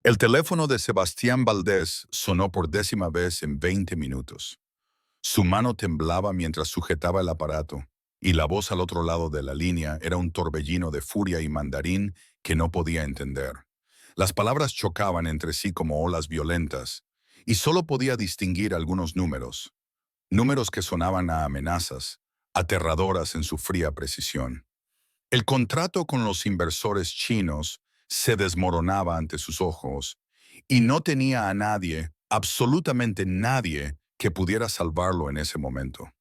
El teléfono de Sebastián Valdés sonó por 10ª vez en 20 minutos. Su mano temblaba mientras sujetaba el aparato, y la voz al otro lado de la línea era un torbellino de furia y mandarín que no podía entender. Las palabras chocaban entre sí como olas violentas, y solo podía distinguir algunos números, números que sonaban a amenazas, aterradoras en su fría precisión. El contrato con los inversores chinos se desmoronaba ante sus ojos y no tenía a nadie, absolutamente nadie, que pudiera salvarlo en ese momento.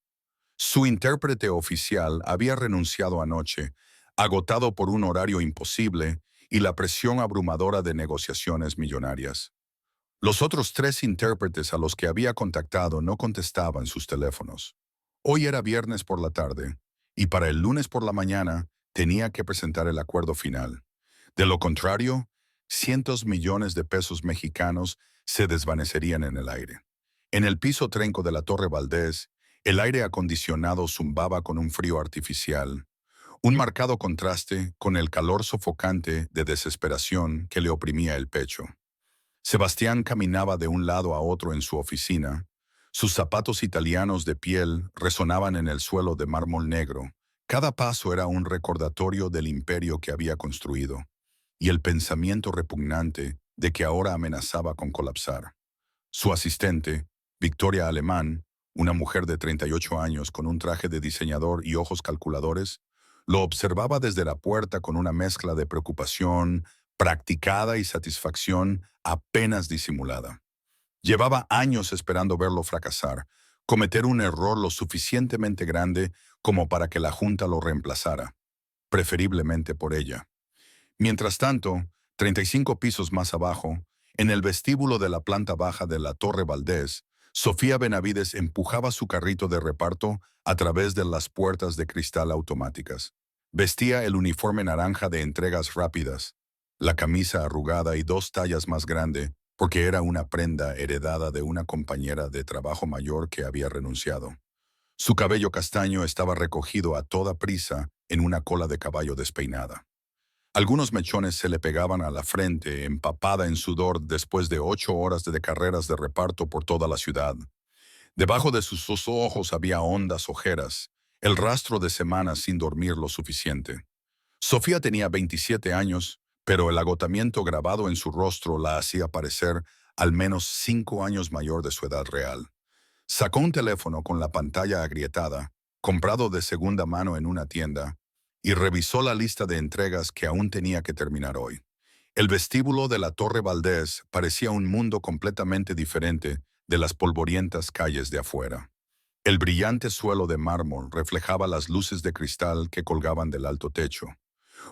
Su intérprete oficial había renunciado anoche, agotado por un horario imposible y la presión abrumadora de negociaciones millonarias. Los otros 3 intérpretes a los que había contactado no contestaban sus teléfonos. Hoy era viernes por la tarde, y para el lunes por la mañana tenía que presentar el acuerdo final. De lo contrario, cientos millones de pesos mexicanos se desvanecerían en el aire. En el piso trenco de la Torre Valdés, el aire acondicionado zumbaba con un frío artificial, un marcado contraste con el calor sofocante de desesperación que le oprimía el pecho. Sebastián caminaba de un lado a otro en su oficina. Sus zapatos italianos de piel resonaban en el suelo de mármol negro. Cada paso era un recordatorio del imperio que había construido, y el pensamiento repugnante de que ahora amenazaba con colapsar. Su asistente, Victoria Alemán, una mujer de 38 años con un traje de diseñador y ojos calculadores, lo observaba desde la puerta con una mezcla de preocupación practicada y satisfacción apenas disimulada. Llevaba años esperando verlo fracasar, cometer un error lo suficientemente grande como para que la Junta lo reemplazara, preferiblemente por ella. Mientras tanto, 35 pisos más abajo, en el vestíbulo de la planta baja de la Torre Valdés, Sofía Benavides empujaba su carrito de reparto a través de las puertas de cristal automáticas. Vestía el uniforme naranja de entregas rápidas, la camisa arrugada y 2 tallas más grande, porque era una prenda heredada de una compañera de trabajo mayor que había renunciado. Su cabello castaño estaba recogido a toda prisa en una cola de caballo despeinada. Algunos mechones se le pegaban a la frente, empapada en sudor después de 8 horas de carreras de reparto por toda la ciudad. Debajo de sus dos ojos había hondas ojeras, el rastro de semanas sin dormir lo suficiente. Sofía tenía 27 años, pero el agotamiento grabado en su rostro la hacía parecer al menos 5 años mayor de su edad real. Sacó un teléfono con la pantalla agrietada, comprado de segunda mano en una tienda, y revisó la lista de entregas que aún tenía que terminar hoy. El vestíbulo de la Torre Valdés parecía un mundo completamente diferente de las polvorientas calles de afuera. El brillante suelo de mármol reflejaba las luces de cristal que colgaban del alto techo.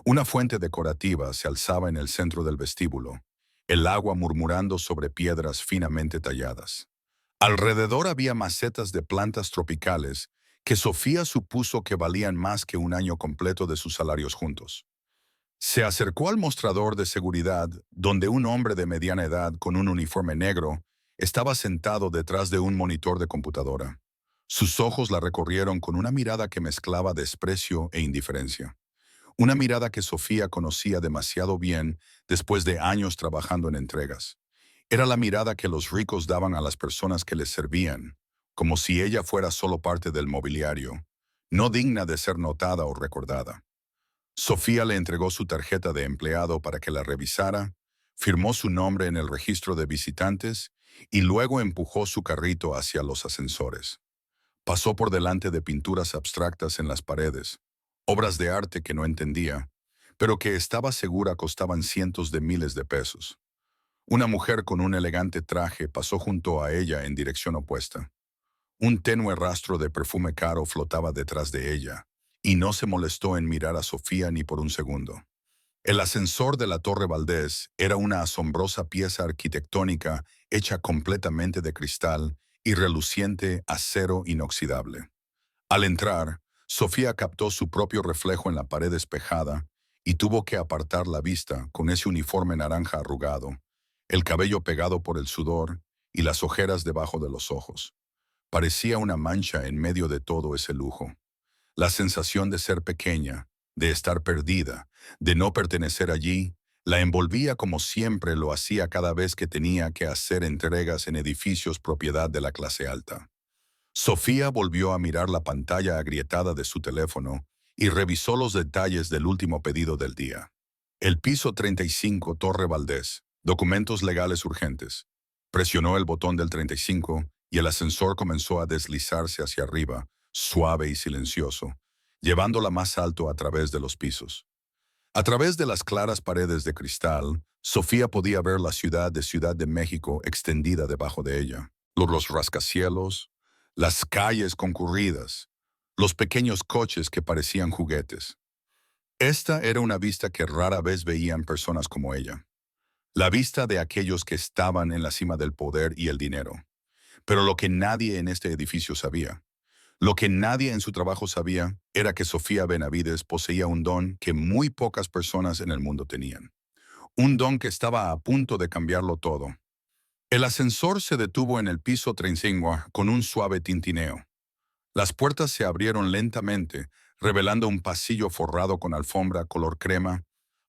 Una fuente decorativa se alzaba en el centro del vestíbulo, el agua murmurando sobre piedras finamente talladas. Alrededor había macetas de plantas tropicales que Sofía supuso que valían más que un año completo de sus salarios juntos. Se acercó al mostrador de seguridad, donde un hombre de mediana edad con un uniforme negro estaba sentado detrás de un monitor de computadora. Sus ojos la recorrieron con una mirada que mezclaba desprecio e indiferencia. Una mirada que Sofía conocía demasiado bien después de años trabajando en entregas. Era la mirada que los ricos daban a las personas que les servían, como si ella fuera solo parte del mobiliario, no digna de ser notada o recordada. Sofía le entregó su tarjeta de empleado para que la revisara, firmó su nombre en el registro de visitantes y luego empujó su carrito hacia los ascensores. Pasó por delante de pinturas abstractas en las paredes, obras de arte que no entendía, pero que estaba segura costaban cientos de miles de pesos. Una mujer con un elegante traje pasó junto a ella en dirección opuesta. Un tenue rastro de perfume caro flotaba detrás de ella, y no se molestó en mirar a Sofía ni por un segundo. El ascensor de la Torre Valdés era una asombrosa pieza arquitectónica hecha completamente de cristal y reluciente acero inoxidable. Al entrar, Sofía captó su propio reflejo en la pared espejada y tuvo que apartar la vista con ese uniforme naranja arrugado, el cabello pegado por el sudor y las ojeras debajo de los ojos. Parecía una mancha en medio de todo ese lujo. La sensación de ser pequeña, de estar perdida, de no pertenecer allí, La envolvía como siempre lo hacía cada vez que tenía que hacer entregas en edificios propiedad de la clase alta. Sofía volvió a mirar la pantalla agrietada de su teléfono y revisó los detalles del último pedido del día. El piso 35, Torre Valdés. Documentos legales urgentes. Presionó el botón del 35 y el ascensor comenzó a deslizarse hacia arriba, suave y silencioso, llevándola más alto a través de los pisos. A través de las claras paredes de cristal, Sofía podía ver la ciudad de Ciudad de México extendida debajo de ella. Los rascacielos, las calles concurridas, los pequeños coches que parecían juguetes. Esta era una vista que rara vez veían personas como ella. La vista de aquellos que estaban en la cima del poder y el dinero. Pero lo que nadie en este edificio sabía, lo que nadie en su trabajo sabía, era que Sofía Benavides poseía un don que muy pocas personas en el mundo tenían. Un don que estaba a punto de cambiarlo todo. El ascensor se detuvo en el piso 35 con un suave tintineo. Las puertas se abrieron lentamente, revelando un pasillo forrado con alfombra color crema,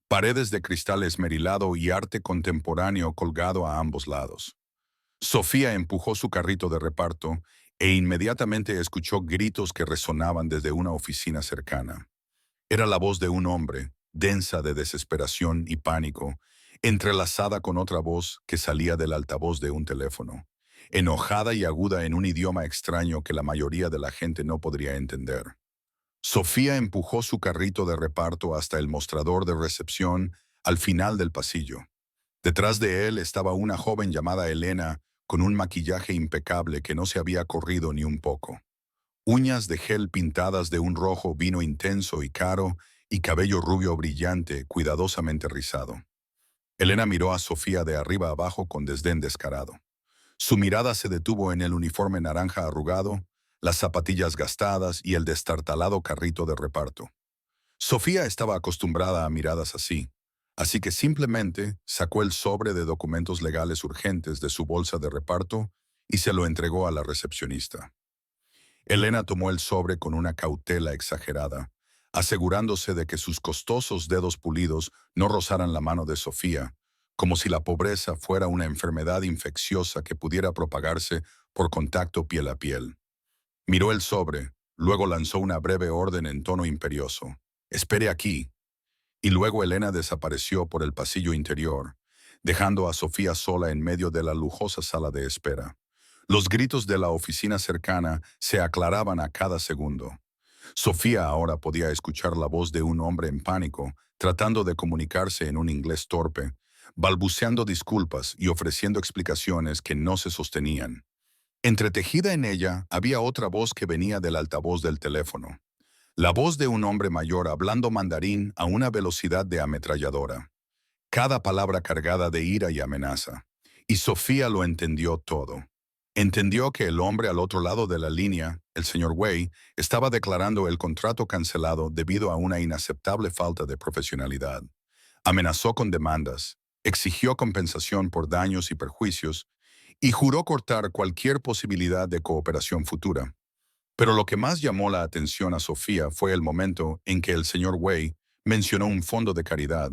paredes de cristal esmerilado y arte contemporáneo colgado a ambos lados. Sofía empujó su carrito de reparto e inmediatamente escuchó gritos que resonaban desde una oficina cercana. Era la voz de un hombre, densa de desesperación y pánico, entrelazada con otra voz que salía del altavoz de un teléfono, enojada y aguda en un idioma extraño que la mayoría de la gente no podría entender. Sofía empujó su carrito de reparto hasta el mostrador de recepción al final del pasillo. Detrás de él estaba una joven llamada Elena con un maquillaje impecable que no se había corrido ni un poco. Uñas de gel pintadas de un rojo vino intenso y caro y cabello rubio brillante, cuidadosamente rizado. Elena miró a Sofía de arriba abajo con desdén descarado. Su mirada se detuvo en el uniforme naranja arrugado, las zapatillas gastadas y el destartalado carrito de reparto. Sofía estaba acostumbrada a miradas así que simplemente sacó el sobre de documentos legales urgentes de su bolsa de reparto y se lo entregó a la recepcionista. Elena tomó el sobre con una cautela exagerada, asegurándose de que sus costosos dedos pulidos no rozaran la mano de Sofía, como si la pobreza fuera una enfermedad infecciosa que pudiera propagarse por contacto piel a piel. Miró el sobre, luego lanzó una breve orden en tono imperioso. «Espere aquí». Y luego Elena desapareció por el pasillo interior, dejando a Sofía sola en medio de la lujosa sala de espera. Los gritos de la oficina cercana se aclaraban a cada segundo. Sofía ahora podía escuchar la voz de un hombre en pánico, tratando de comunicarse en un inglés torpe, balbuceando disculpas y ofreciendo explicaciones que no se sostenían. Entretejida en ella había otra voz que venía del altavoz del teléfono. La voz de un hombre mayor hablando mandarín a una velocidad de ametralladora. Cada palabra cargada de ira y amenaza. Y Sofía lo entendió todo. Entendió que el hombre al otro lado de la línea, el señor Wei, estaba declarando el contrato cancelado debido a una inaceptable falta de profesionalidad. Amenazó con demandas, exigió compensación por daños y perjuicios, y juró cortar cualquier posibilidad de cooperación futura. Pero lo que más llamó la atención a Sofía fue el momento en que el señor Wei mencionó un fondo de caridad,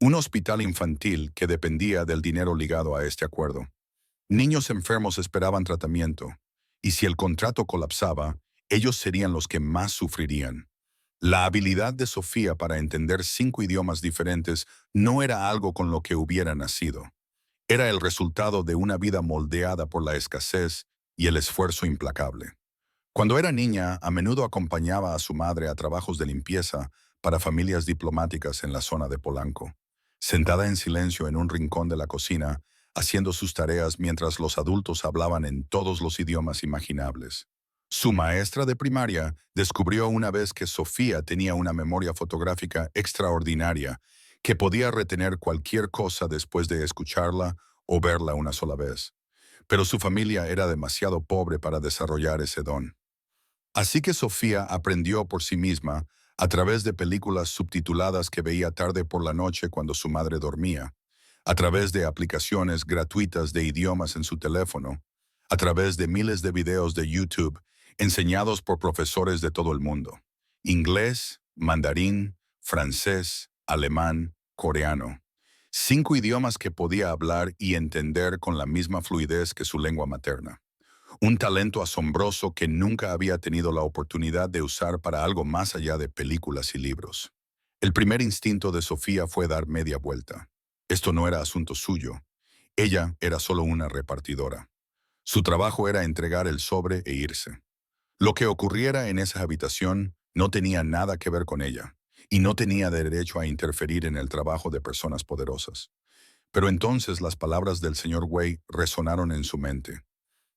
un hospital infantil que dependía del dinero ligado a este acuerdo. Niños enfermos esperaban tratamiento, y si el contrato colapsaba, ellos serían los que más sufrirían. La habilidad de Sofía para entender 5 idiomas diferentes no era algo con lo que hubiera nacido. Era el resultado de una vida moldeada por la escasez y el esfuerzo implacable. Cuando era niña, a menudo acompañaba a su madre a trabajos de limpieza para familias diplomáticas en la zona de Polanco. Sentada en silencio en un rincón de la cocina, haciendo sus tareas mientras los adultos hablaban en todos los idiomas imaginables. Su maestra de primaria descubrió una vez que Sofía tenía una memoria fotográfica extraordinaria, que podía retener cualquier cosa después de escucharla o verla una sola vez. Pero su familia era demasiado pobre para desarrollar ese don. Así que Sofía aprendió por sí misma, a través de películas subtituladas que veía tarde por la noche cuando su madre dormía, a través de aplicaciones gratuitas de idiomas en su teléfono, a través de miles de videos de YouTube enseñados por profesores de todo el mundo. Inglés, mandarín, francés, alemán, coreano. 5 idiomas que podía hablar y entender con la misma fluidez que su lengua materna. Un talento asombroso que nunca había tenido la oportunidad de usar para algo más allá de películas y libros. El primer instinto de Sofía fue dar media vuelta. Esto no era asunto suyo. Ella era solo una repartidora. Su trabajo era entregar el sobre e irse. Lo que ocurriera en esa habitación no tenía nada que ver con ella, y no tenía derecho a interferir en el trabajo de personas poderosas. Pero entonces las palabras del señor Wei resonaron en su mente.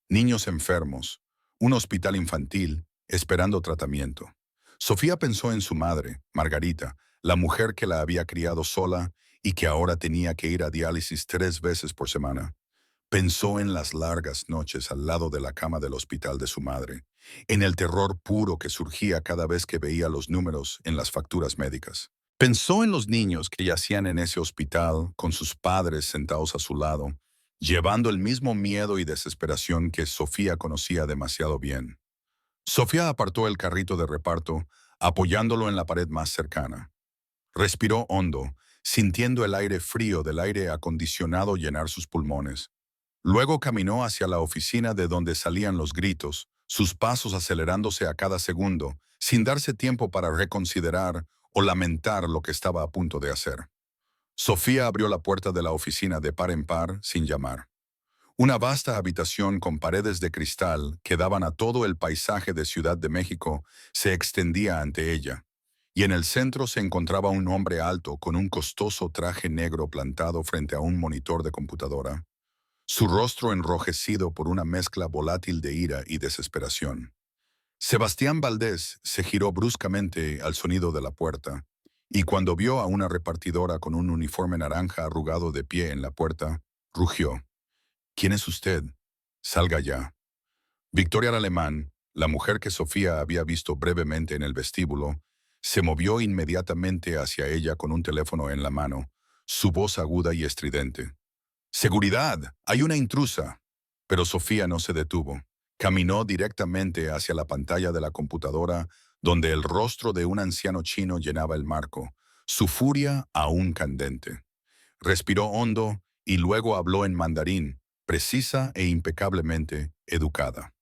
Niños enfermos, un hospital infantil, esperando tratamiento. Sofía pensó en su madre, Margarita, la mujer que la había criado sola y que ahora tenía que ir a diálisis 3 veces por semana. Pensó en las largas noches al lado de la cama del hospital de su madre, en el terror puro que surgía cada vez que veía los números en las facturas médicas. Pensó en los niños que yacían en ese hospital con sus padres sentados a su lado, llevando el mismo miedo y desesperación que Sofía conocía demasiado bien. Sofía apartó el carrito de reparto, apoyándolo en la pared más cercana. Respiró hondo, sintiendo el aire frío del aire acondicionado llenar sus pulmones. Luego caminó hacia la oficina de donde salían los gritos, sus pasos acelerándose a cada segundo, sin darse tiempo para reconsiderar o lamentar lo que estaba a punto de hacer. Sofía abrió la puerta de la oficina de par en par sin llamar. Una vasta habitación con paredes de cristal que daban a todo el paisaje de Ciudad de México se extendía ante ella, y en el centro se encontraba un hombre alto con un costoso traje negro plantado frente a un monitor de computadora, su rostro enrojecido por una mezcla volátil de ira y desesperación. Sebastián Valdés se giró bruscamente al sonido de la puerta, y cuando vio a una repartidora con un uniforme naranja arrugado de pie en la puerta, rugió. ¿Quién es usted? Salga ya. Victoria Alemán, la mujer que Sofía había visto brevemente en el vestíbulo, se movió inmediatamente hacia ella con un teléfono en la mano, su voz aguda y estridente. «¡Seguridad! ¡Hay una intrusa!». Pero Sofía no se detuvo. Caminó directamente hacia la pantalla de la computadora, donde el rostro de un anciano chino llenaba el marco, su furia aún candente. Respiró hondo y luego habló en mandarín, precisa e impecablemente educada.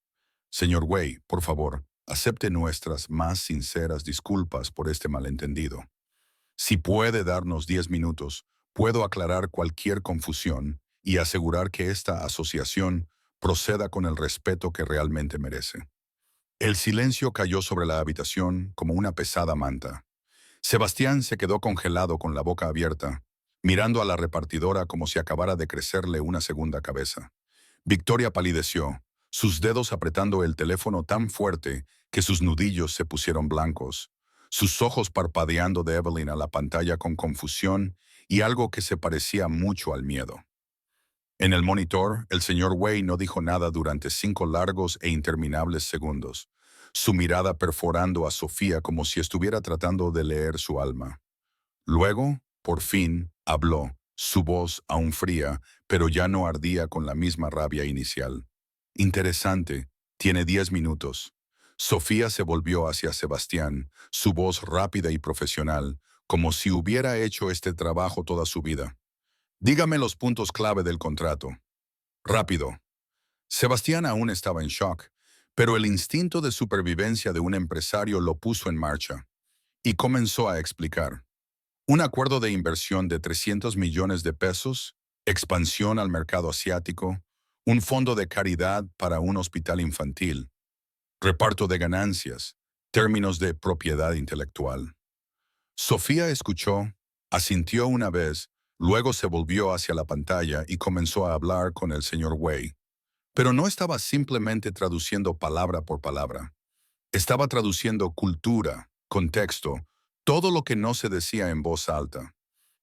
«Señor Wei, por favor, acepte nuestras más sinceras disculpas por este malentendido. Si puede darnos 10 minutos, puedo aclarar cualquier confusión y asegurar que esta asociación proceda con el respeto que realmente merece». El silencio cayó sobre la habitación como una pesada manta. Sebastián se quedó congelado con la boca abierta, mirando a la repartidora como si acabara de crecerle una segunda cabeza. Victoria palideció, sus dedos apretando el teléfono tan fuerte que sus nudillos se pusieron blancos, sus ojos parpadeando de Evelyn a la pantalla con confusión y algo que se parecía mucho al miedo. En el monitor, el señor Wei no dijo nada durante 5 largos e interminables segundos, su mirada perforando a Sofía como si estuviera tratando de leer su alma. Luego, por fin, habló, su voz aún fría, pero ya no ardía con la misma rabia inicial. «Interesante, tiene 10 minutos». Sofía se volvió hacia Sebastián, su voz rápida y profesional, como si hubiera hecho este trabajo toda su vida. «Dígame los puntos clave del contrato». «Rápido». Sebastián aún estaba en shock, pero el instinto de supervivencia de un empresario lo puso en marcha, y comenzó a explicar. Un acuerdo de inversión de 300 millones de pesos, expansión al mercado asiático, un fondo de caridad para un hospital infantil, reparto de ganancias, términos de propiedad intelectual. Sofía escuchó, asintió una vez, luego se volvió hacia la pantalla y comenzó a hablar con el señor Wei. Pero no estaba simplemente traduciendo palabra por palabra. Estaba traduciendo cultura, contexto, todo lo que no se decía en voz alta.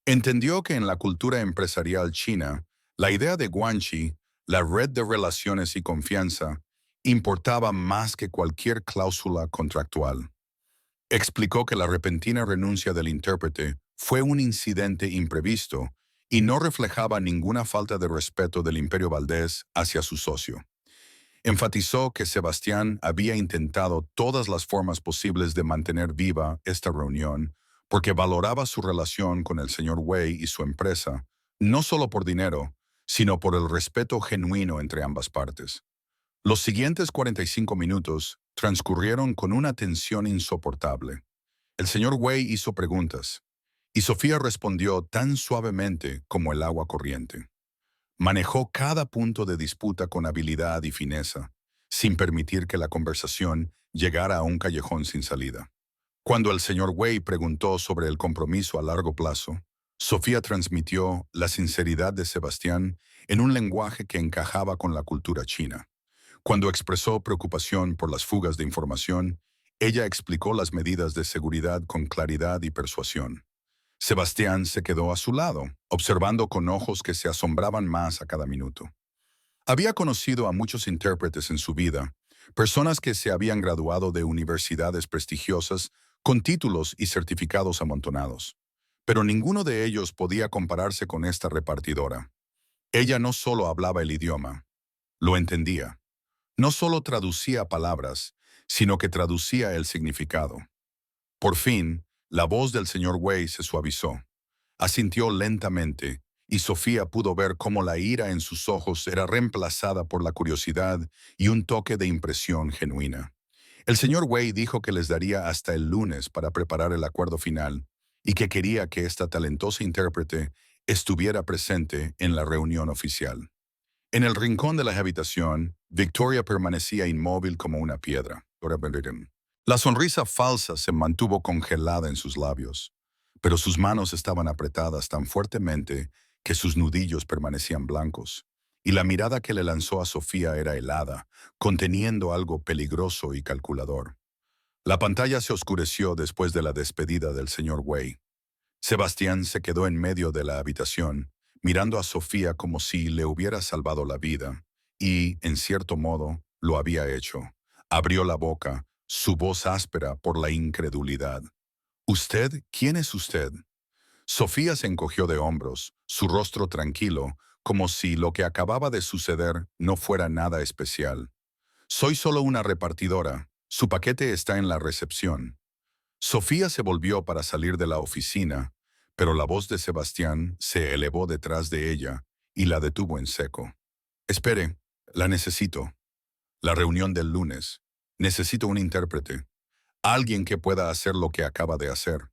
Entendió que en la cultura empresarial china, la idea de guanxi, la red de relaciones y confianza, importaba más que cualquier cláusula contractual. Explicó que la repentina renuncia del intérprete fue un incidente imprevisto y no reflejaba ninguna falta de respeto del Imperio Valdés hacia su socio. Enfatizó que Sebastián había intentado todas las formas posibles de mantener viva esta reunión porque valoraba su relación con el señor Wei y su empresa, no solo por dinero, sino por el respeto genuino entre ambas partes. Los siguientes 45 minutos transcurrieron con una tensión insoportable. El señor Wei hizo preguntas, y Sofía respondió tan suavemente como el agua corriente. Manejó cada punto de disputa con habilidad y fineza, sin permitir que la conversación llegara a un callejón sin salida. Cuando el señor Wei preguntó sobre el compromiso a largo plazo, Sofía transmitió la sinceridad de Sebastián en un lenguaje que encajaba con la cultura china. Cuando expresó preocupación por las fugas de información, ella explicó las medidas de seguridad con claridad y persuasión. Sebastián se quedó a su lado, observando con ojos que se asombraban más a cada minuto. Había conocido a muchos intérpretes en su vida, personas que se habían graduado de universidades prestigiosas con títulos y certificados amontonados. Pero ninguno de ellos podía compararse con esta repartidora. Ella no solo hablaba el idioma, lo entendía. No solo traducía palabras, sino que traducía el significado. Por fin, la voz del señor Wei se suavizó. Asintió lentamente, y Sofía pudo ver cómo la ira en sus ojos era reemplazada por la curiosidad y un toque de impresión genuina. El señor Wei dijo que les daría hasta el lunes para preparar el acuerdo final y que quería que esta talentosa intérprete estuviera presente en la reunión oficial. En el rincón de la habitación, Victoria permanecía inmóvil como una piedra. La sonrisa falsa se mantuvo congelada en sus labios, pero sus manos estaban apretadas tan fuertemente que sus nudillos permanecían blancos, y la mirada que le lanzó a Sofía era helada, conteniendo algo peligroso y calculador. La pantalla se oscureció después de la despedida del señor Wei. Sebastián se quedó en medio de la habitación, mirando a Sofía como si le hubiera salvado la vida, y, en cierto modo, lo había hecho. Abrió la boca, su voz áspera por la incredulidad. ¿Usted? ¿Quién es usted? Sofía se encogió de hombros, su rostro tranquilo, como si lo que acababa de suceder no fuera nada especial. Soy solo una repartidora. Su paquete está en la recepción. Sofía se volvió para salir de la oficina, pero la voz de Sebastián se elevó detrás de ella y la detuvo en seco. Espere, la necesito. La reunión del lunes. Necesito un intérprete. Alguien que pueda hacer lo que acaba de hacer.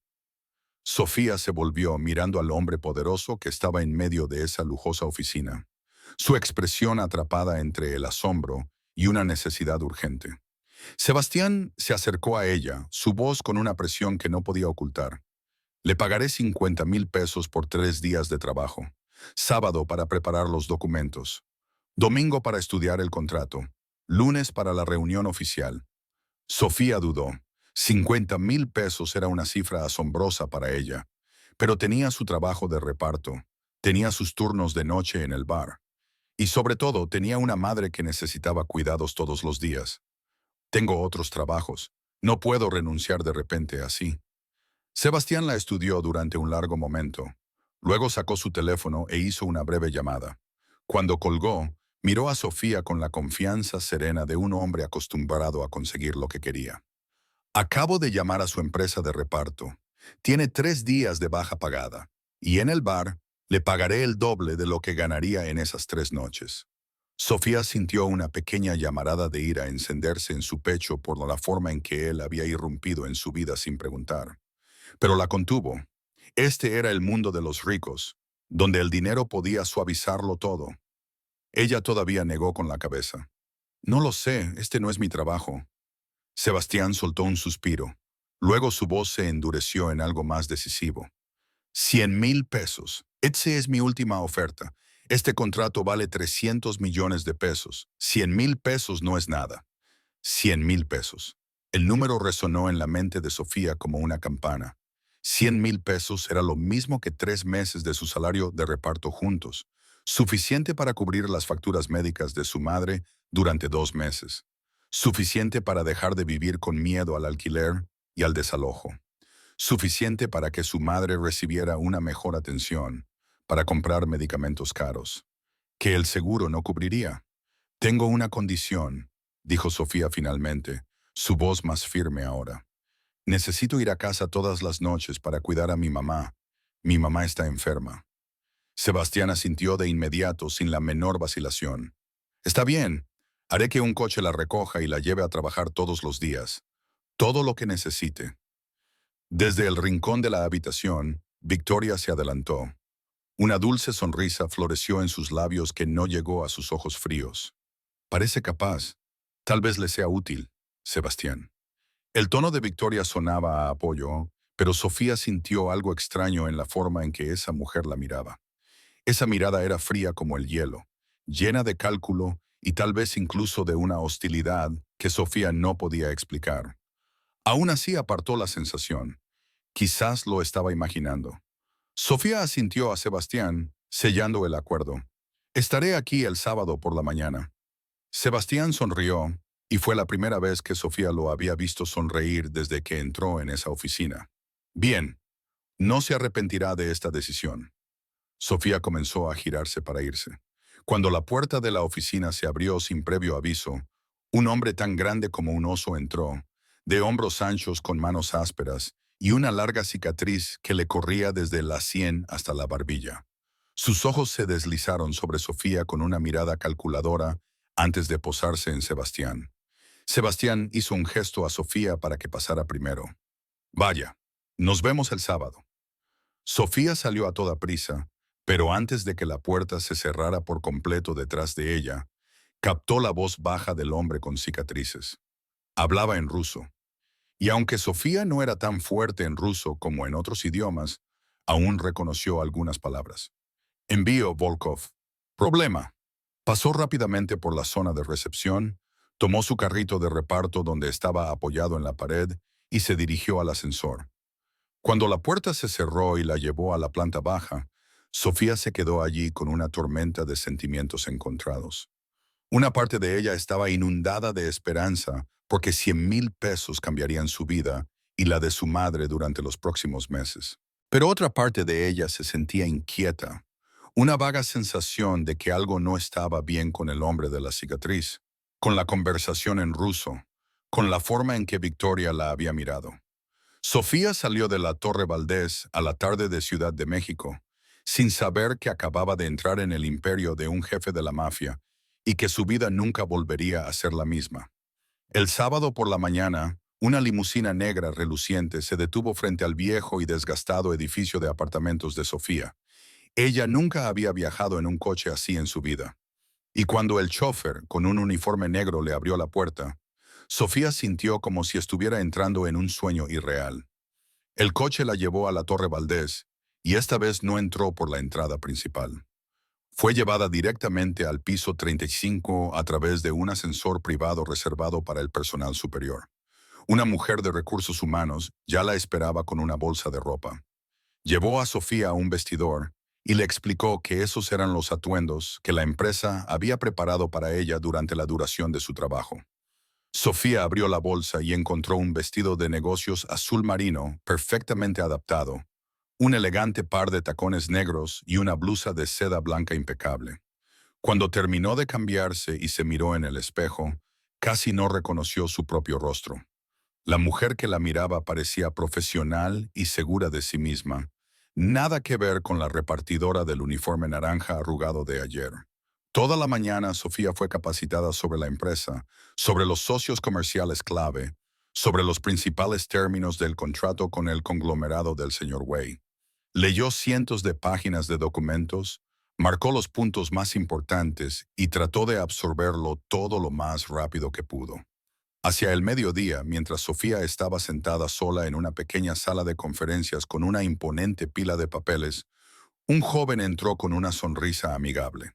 Sofía se volvió mirando al hombre poderoso que estaba en medio de esa lujosa oficina, su expresión atrapada entre el asombro y una necesidad urgente. Sebastián se acercó a ella, su voz con una presión que no podía ocultar. Le pagaré 50,000 pesos por 3 días de trabajo. Sábado para preparar los documentos. Domingo para estudiar el contrato. Lunes para la reunión oficial. Sofía dudó. 50,000 pesos era una cifra asombrosa para ella, pero tenía su trabajo de reparto, tenía sus turnos de noche en el bar, y sobre todo tenía una madre que necesitaba cuidados todos los días. Tengo otros trabajos. No puedo renunciar de repente así. Sebastián la estudió durante un largo momento. Luego sacó su teléfono e hizo una breve llamada. Cuando colgó, miró a Sofía con la confianza serena de un hombre acostumbrado a conseguir lo que quería. Acabo de llamar a su empresa de reparto. Tiene 3 días de baja pagada. Y en el bar, le pagaré el doble de lo que ganaría en esas 3 noches. Sofía sintió una pequeña llamarada de ira encenderse en su pecho por la forma en que él había irrumpido en su vida sin preguntar. Pero la contuvo. Este era el mundo de los ricos, donde el dinero podía suavizarlo todo. Ella todavía negó con la cabeza. No lo sé, este no es mi trabajo. Sebastián soltó un suspiro. Luego su voz se endureció en algo más decisivo. 100,000 pesos. Esa es mi última oferta. Este contrato vale 300 millones de pesos. 100,000 pesos no es nada. 100,000 pesos. El número resonó en la mente de Sofía como una campana. 100,000 pesos era lo mismo que 3 meses de su salario de reparto juntos, suficiente para cubrir las facturas médicas de su madre durante 2 meses, suficiente para dejar de vivir con miedo al alquiler y al desalojo, suficiente para que su madre recibiera una mejor atención, para comprar medicamentos caros, que el seguro no cubriría. Tengo una condición, dijo Sofía finalmente, su voz más firme ahora. Necesito ir a casa todas las noches para cuidar a mi mamá. Mi mamá está enferma. Sebastián asintió de inmediato sin la menor vacilación. Está bien, haré que un coche la recoja y la lleve a trabajar todos los días. Todo lo que necesite. Desde el rincón de la habitación, Victoria se adelantó. Una dulce sonrisa floreció en sus labios que no llegó a sus ojos fríos. Parece capaz. Tal vez le sea útil, Sebastián. El tono de Victoria sonaba a apoyo, pero Sofía sintió algo extraño en la forma en que esa mujer la miraba. Esa mirada era fría como el hielo, llena de cálculo y tal vez incluso de una hostilidad que Sofía no podía explicar. Aún así apartó la sensación. Quizás lo estaba imaginando. Sofía asintió a Sebastián, sellando el acuerdo. Estaré aquí el sábado por la mañana. Sebastián sonrió, y fue la primera vez que Sofía lo había visto sonreír desde que entró en esa oficina. Bien, no se arrepentirá de esta decisión. Sofía comenzó a girarse para irse. Cuando la puerta de la oficina se abrió sin previo aviso, un hombre tan grande como un oso entró, de hombros anchos con manos ásperas y una larga cicatriz que le corría desde la sien hasta la barbilla. Sus ojos se deslizaron sobre Sofía con una mirada calculadora antes de posarse en Sebastián. Sebastián hizo un gesto a Sofía para que pasara primero. Vaya, nos vemos el sábado. Sofía salió a toda prisa, pero antes de que la puerta se cerrara por completo detrás de ella, captó la voz baja del hombre con cicatrices. Hablaba en ruso. Y aunque Sofía no era tan fuerte en ruso como en otros idiomas, aún reconoció algunas palabras. Envío, Volkov. Problema. Pasó rápidamente por la zona de recepción, tomó su carrito de reparto donde estaba apoyado en la pared y se dirigió al ascensor. Cuando la puerta se cerró y la llevó a la planta baja, Sofía se quedó allí con una tormenta de sentimientos encontrados. Una parte de ella estaba inundada de esperanza porque 100,000 pesos cambiarían su vida y la de su madre durante los próximos meses. Pero otra parte de ella se sentía inquieta, una vaga sensación de que algo no estaba bien con el hombre de la cicatriz, con la conversación en ruso, con la forma en que Victoria la había mirado. Sofía salió de la Torre Valdés a la tarde de Ciudad de México, sin saber que acababa de entrar en el imperio de un jefe de la mafia y que su vida nunca volvería a ser la misma. El sábado por la mañana, una limusina negra reluciente se detuvo frente al viejo y desgastado edificio de apartamentos de Sofía. Ella nunca había viajado en un coche así en su vida. Y cuando el chofer, con un uniforme negro, le abrió la puerta, Sofía sintió como si estuviera entrando en un sueño irreal. El coche la llevó a la Torre Valdés, y esta vez no entró por la entrada principal. Fue llevada directamente al piso 35 a través de un ascensor privado reservado para el personal superior. Una mujer de recursos humanos ya la esperaba con una bolsa de ropa. Llevó a Sofía a un vestidor y le explicó que esos eran los atuendos que la empresa había preparado para ella durante la duración de su trabajo. Sofía abrió la bolsa y encontró un vestido de negocios azul marino perfectamente adaptado, un elegante par de tacones negros y una blusa de seda blanca impecable. Cuando terminó de cambiarse y se miró en el espejo, casi no reconoció su propio rostro. La mujer que la miraba parecía profesional y segura de sí misma. Nada que ver con la repartidora del uniforme naranja arrugado de ayer. Toda la mañana Sofía fue capacitada sobre la empresa, sobre los socios comerciales clave, sobre los principales términos del contrato con el conglomerado del señor Wei. Leyó cientos de páginas de documentos, marcó los puntos más importantes y trató de absorberlo todo lo más rápido que pudo. Hacia el mediodía, mientras Sofía estaba sentada sola en una pequeña sala de conferencias con una imponente pila de papeles, un joven entró con una sonrisa amigable.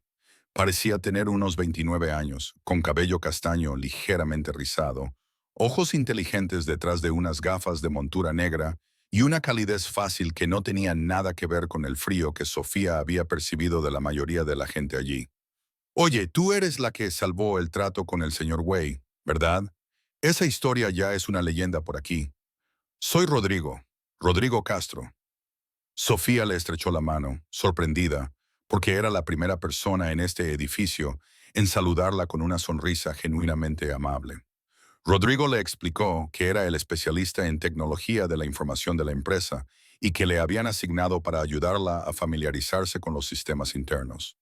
Parecía tener unos 29 años, con cabello castaño ligeramente rizado, ojos inteligentes detrás de unas gafas de montura negra y una calidez fácil que no tenía nada que ver con el frío que Sofía había percibido de la mayoría de la gente allí. Oye, tú eres la que salvó el trato con el señor Wei, ¿verdad? Esa historia ya es una leyenda por aquí. Soy Rodrigo, Rodrigo Castro. Sofía le estrechó la mano, sorprendida, porque era la primera persona en este edificio en saludarla con una sonrisa genuinamente amable. Rodrigo le explicó que era el especialista en tecnología de la información de la empresa y que le habían asignado para ayudarla a familiarizarse con los sistemas internos.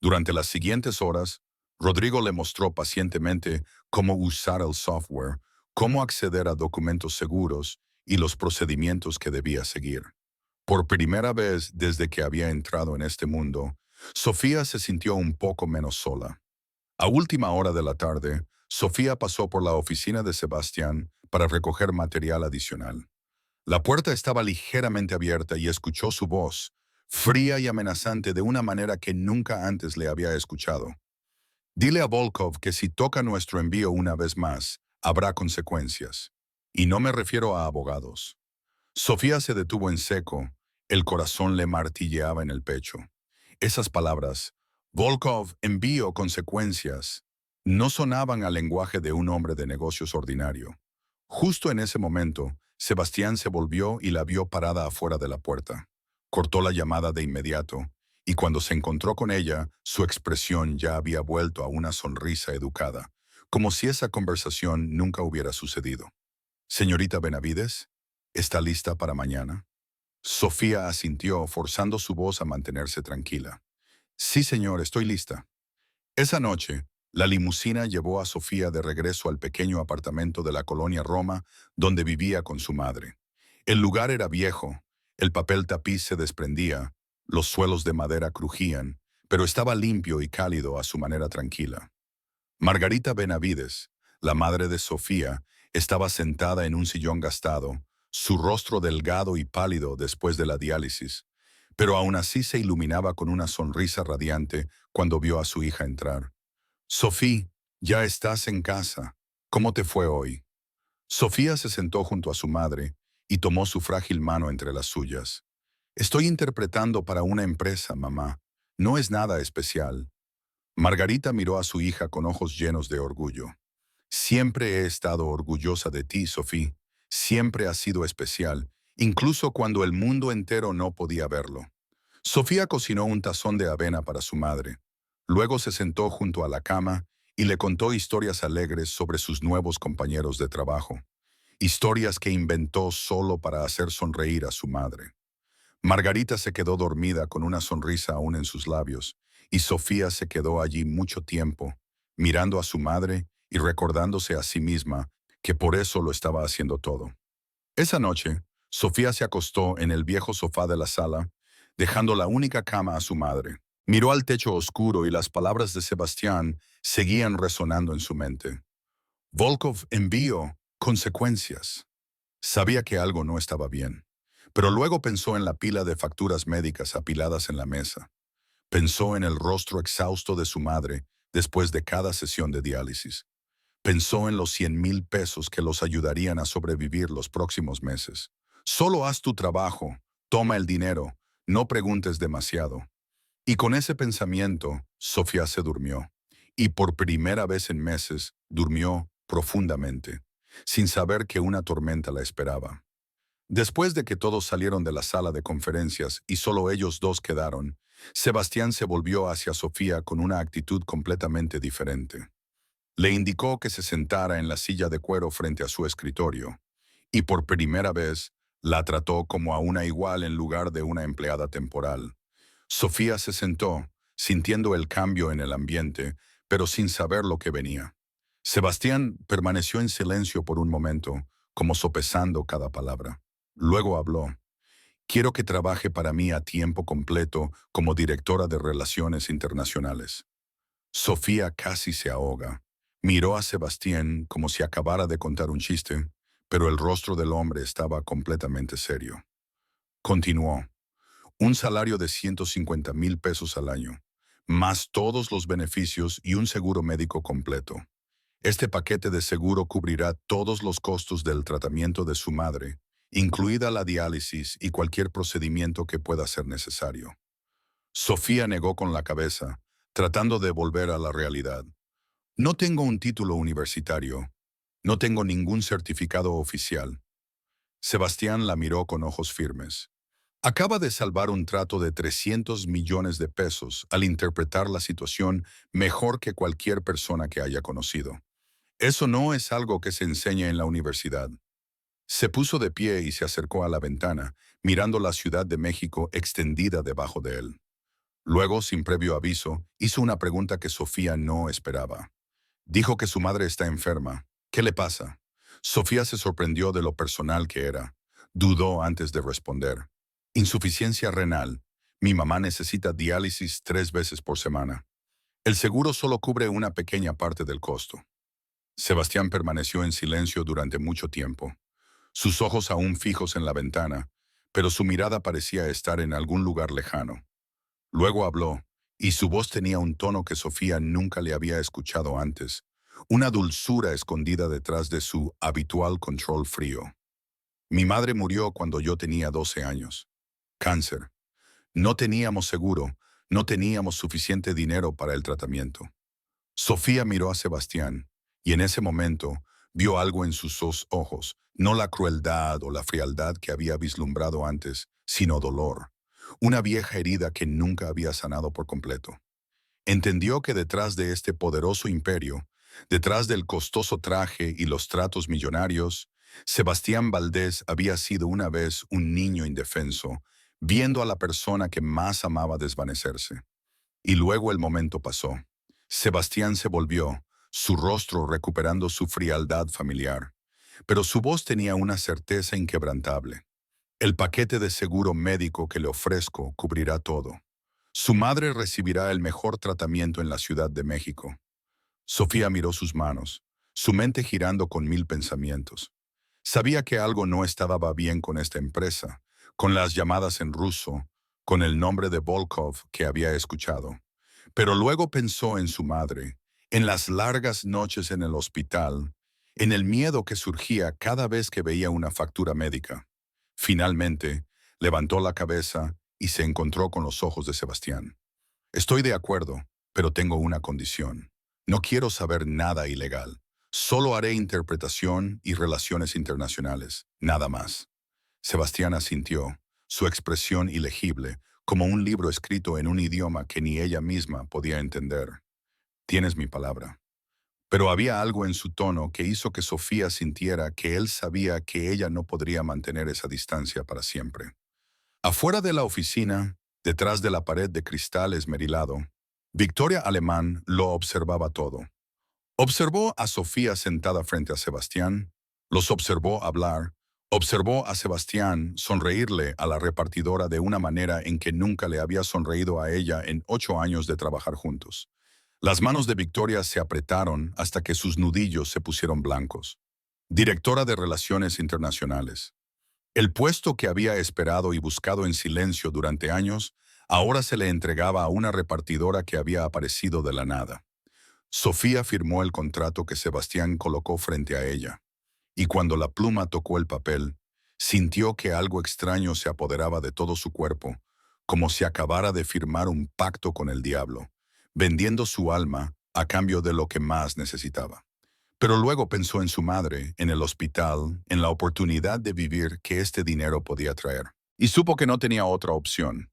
Durante las siguientes horas, Rodrigo le mostró pacientemente cómo usar el software, cómo acceder a documentos seguros y los procedimientos que debía seguir. Por primera vez desde que había entrado en este mundo, Sofía se sintió un poco menos sola. A última hora de la tarde, Sofía pasó por la oficina de Sebastián para recoger material adicional. La puerta estaba ligeramente abierta y escuchó su voz, fría y amenazante de una manera que nunca antes le había escuchado. Dile a Volkov que si toca nuestro envío una vez más, habrá consecuencias. Y no me refiero a abogados. Sofía se detuvo en seco, el corazón le martilleaba en el pecho. Esas palabras, Volkov, envío, consecuencias, no sonaban al lenguaje de un hombre de negocios ordinario. Justo en ese momento, Sebastián se volvió y la vio parada afuera de la puerta. Cortó la llamada de inmediato, y cuando se encontró con ella, su expresión ya había vuelto a una sonrisa educada, como si esa conversación nunca hubiera sucedido. Señorita Benavides, ¿está lista para mañana? Sofía asintió, forzando su voz a mantenerse tranquila. Sí, señor, estoy lista. Esa noche, la limusina llevó a Sofía de regreso al pequeño apartamento de la colonia Roma, donde vivía con su madre. El lugar era viejo, el papel tapiz se desprendía, los suelos de madera crujían, pero estaba limpio y cálido a su manera tranquila. Margarita Benavides, la madre de Sofía, estaba sentada en un sillón gastado, su rostro delgado y pálido después de la diálisis, pero aún así se iluminaba con una sonrisa radiante cuando vio a su hija entrar. Sofía, ya estás en casa. ¿Cómo te fue hoy? Sofía se sentó junto a su madre y tomó su frágil mano entre las suyas. Estoy interpretando para una empresa, mamá. No es nada especial. Margarita miró a su hija con ojos llenos de orgullo. Siempre he estado orgullosa de ti, Sofía. Siempre has sido especial, incluso cuando el mundo entero no podía verlo. Sofía cocinó un tazón de avena para su madre. Luego se sentó junto a la cama y le contó historias alegres sobre sus nuevos compañeros de trabajo. Historias que inventó solo para hacer sonreír a su madre. Margarita se quedó dormida con una sonrisa aún en sus labios, y Sofía se quedó allí mucho tiempo, mirando a su madre y recordándose a sí misma que por eso lo estaba haciendo todo. Esa noche, Sofía se acostó en el viejo sofá de la sala, dejando la única cama a su madre. Miró al techo oscuro y las palabras de Sebastián seguían resonando en su mente. Volkov envío consecuencias. Sabía que algo no estaba bien, pero luego pensó en la pila de facturas médicas apiladas en la mesa. Pensó en el rostro exhausto de su madre después de cada sesión de diálisis. Pensó en los 100,000 pesos que los ayudarían a sobrevivir los próximos meses. Solo haz tu trabajo, toma el dinero, no preguntes demasiado. Y con ese pensamiento, Sofía se durmió. Y por primera vez en meses, durmió profundamente, sin saber que una tormenta la esperaba. Después de que todos salieron de la sala de conferencias y solo ellos dos quedaron, Sebastián se volvió hacia Sofía con una actitud completamente diferente. Le indicó que se sentara en la silla de cuero frente a su escritorio, y por primera vez la trató como a una igual en lugar de una empleada temporal. Sofía se sentó, sintiendo el cambio en el ambiente, pero sin saber lo que venía. Sebastián permaneció en silencio por un momento, como sopesando cada palabra. Luego habló. Quiero que trabaje para mí a tiempo completo como directora de Relaciones Internacionales. Sofía casi se ahoga. Miró a Sebastián como si acabara de contar un chiste, pero el rostro del hombre estaba completamente serio. Continuó. Un salario de 150,000 pesos al año, más todos los beneficios y un seguro médico completo. Este paquete de seguro cubrirá todos los costos del tratamiento de su madre, incluida la diálisis y cualquier procedimiento que pueda ser necesario. Sofía negó con la cabeza, tratando de volver a la realidad. No tengo un título universitario. No tengo ningún certificado oficial. Sebastián la miró con ojos firmes. Acaba de salvar un trato de 300 millones de pesos al interpretar la situación mejor que cualquier persona que haya conocido. Eso no es algo que se enseña en la universidad. Se puso de pie y se acercó a la ventana, mirando la Ciudad de México extendida debajo de él. Luego, sin previo aviso, hizo una pregunta que Sofía no esperaba. Dijo que su madre está enferma. ¿Qué le pasa? Sofía se sorprendió de lo personal que era. Dudó antes de responder. Insuficiencia renal. Mi mamá necesita diálisis 3 veces por semana. El seguro solo cubre una pequeña parte del costo. Sebastián permaneció en silencio durante mucho tiempo, sus ojos aún fijos en la ventana, pero su mirada parecía estar en algún lugar lejano. Luego habló, y su voz tenía un tono que Sofía nunca le había escuchado antes, una dulzura escondida detrás de su habitual control frío. Mi madre murió cuando yo tenía 12 años. Cáncer. No teníamos seguro, no teníamos suficiente dinero para el tratamiento. Sofía miró a Sebastián, y en ese momento vio algo en sus ojos, no la crueldad o la frialdad que había vislumbrado antes, sino dolor, una vieja herida que nunca había sanado por completo. Entendió que detrás de este poderoso imperio, detrás del costoso traje y los tratos millonarios, Sebastián Valdés había sido una vez un niño indefenso, viendo a la persona que más amaba desvanecerse. Y luego el momento pasó. Sebastián se volvió, su rostro recuperando su frialdad familiar, pero su voz tenía una certeza inquebrantable. El paquete de seguro médico que le ofrezco cubrirá todo. Su madre recibirá el mejor tratamiento en la Ciudad de México. Sofía miró sus manos, su mente girando con mil pensamientos. Sabía que algo no estaba bien con esta empresa, con las llamadas en ruso, con el nombre de Volkov que había escuchado. Pero luego pensó en su madre, en las largas noches en el hospital, en el miedo que surgía cada vez que veía una factura médica. Finalmente, levantó la cabeza y se encontró con los ojos de Sebastián. Estoy de acuerdo, pero tengo una condición. No quiero saber nada ilegal. Solo haré interpretación y relaciones internacionales, nada más. Sebastián asintió, su expresión ilegible, como un libro escrito en un idioma que ni ella misma podía entender. Tienes mi palabra. Pero había algo en su tono que hizo que Sofía sintiera que él sabía que ella no podría mantener esa distancia para siempre. Afuera de la oficina, detrás de la pared de cristal esmerilado, Victoria Alemán lo observaba todo. Observó a Sofía sentada frente a Sebastián, los observó hablar, observó a Sebastián sonreírle a la repartidora de una manera en que nunca le había sonreído a ella en 8 años de trabajar juntos. Las manos de Victoria se apretaron hasta que sus nudillos se pusieron blancos. Directora de Relaciones Internacionales. El puesto que había esperado y buscado en silencio durante años, ahora se le entregaba a una repartidora que había aparecido de la nada. Sofía firmó el contrato que Sebastián colocó frente a ella, y cuando la pluma tocó el papel, sintió que algo extraño se apoderaba de todo su cuerpo, como si acabara de firmar un pacto con el diablo, vendiendo su alma a cambio de lo que más necesitaba. Pero luego pensó en su madre, en el hospital, en la oportunidad de vivir que este dinero podía traer, y supo que no tenía otra opción.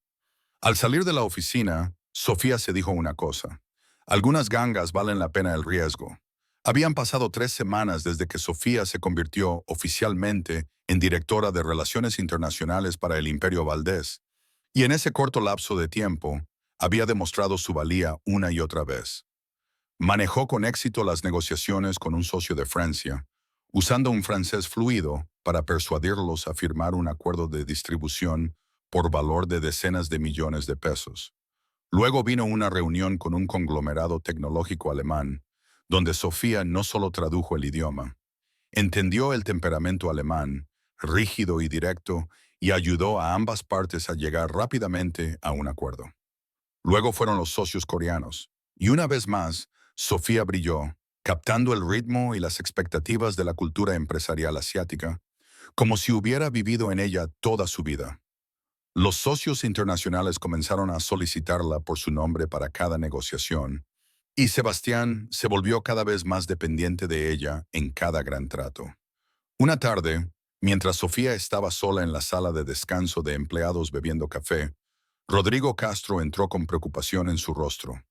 Al salir de la oficina, Sofía se dijo una cosa. Algunas gangas valen la pena el riesgo. Habían pasado 3 semanas desde que Sofía se convirtió oficialmente en directora de Relaciones Internacionales para el Imperio Valdés, y en ese corto lapso de tiempo había demostrado su valía una y otra vez. Manejó con éxito las negociaciones con un socio de Francia, usando un francés fluido para persuadirlos a firmar un acuerdo de distribución por valor de decenas de millones de pesos. Luego vino una reunión con un conglomerado tecnológico alemán, donde Sofía no solo tradujo el idioma, entendió el temperamento alemán, rígido y directo, y ayudó a ambas partes a llegar rápidamente a un acuerdo. Luego fueron los socios coreanos, y una vez más, Sofía brilló, captando el ritmo y las expectativas de la cultura empresarial asiática, como si hubiera vivido en ella toda su vida. Los socios internacionales comenzaron a solicitarla por su nombre para cada negociación, y Sebastián se volvió cada vez más dependiente de ella en cada gran trato. Una tarde, mientras Sofía estaba sola en la sala de descanso de empleados bebiendo café, Rodrigo Castro entró con preocupación en su rostro.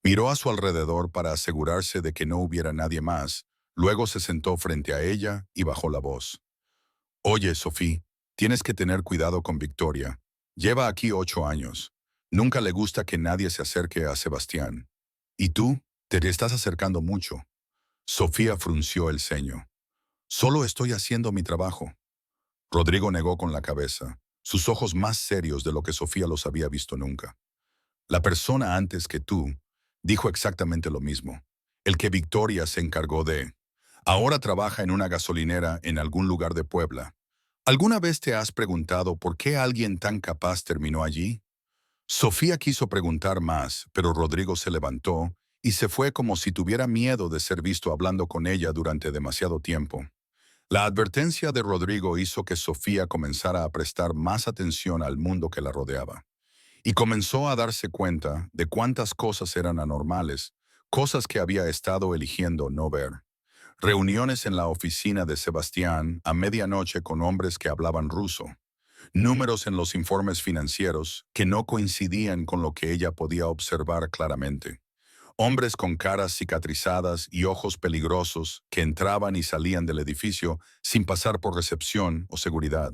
Miró a su alrededor para asegurarse de que no hubiera nadie más, luego se sentó frente a ella y bajó la voz. Oye, Sofía, tienes que tener cuidado con Victoria. Lleva aquí 8 años. Nunca le gusta que nadie se acerque a Sebastián. ¿Y tú? Te le estás acercando mucho. Sofía frunció el ceño. Solo estoy haciendo mi trabajo. Rodrigo negó con la cabeza, sus ojos más serios de lo que Sofía los había visto nunca. La persona antes que tú dijo exactamente lo mismo. El que Victoria se encargó de. Ahora trabaja en una gasolinera en algún lugar de Puebla. ¿Alguna vez te has preguntado por qué alguien tan capaz terminó allí? Sofía quiso preguntar más, pero Rodrigo se levantó y se fue como si tuviera miedo de ser visto hablando con ella durante demasiado tiempo. La advertencia de Rodrigo hizo que Sofía comenzara a prestar más atención al mundo que la rodeaba. Y comenzó a darse cuenta de cuántas cosas eran anormales, cosas que había estado eligiendo no ver. Reuniones en la oficina de Sebastián a medianoche con hombres que hablaban ruso. Números en los informes financieros que no coincidían con lo que ella podía observar claramente. Hombres con caras cicatrizadas y ojos peligrosos que entraban y salían del edificio sin pasar por recepción o seguridad.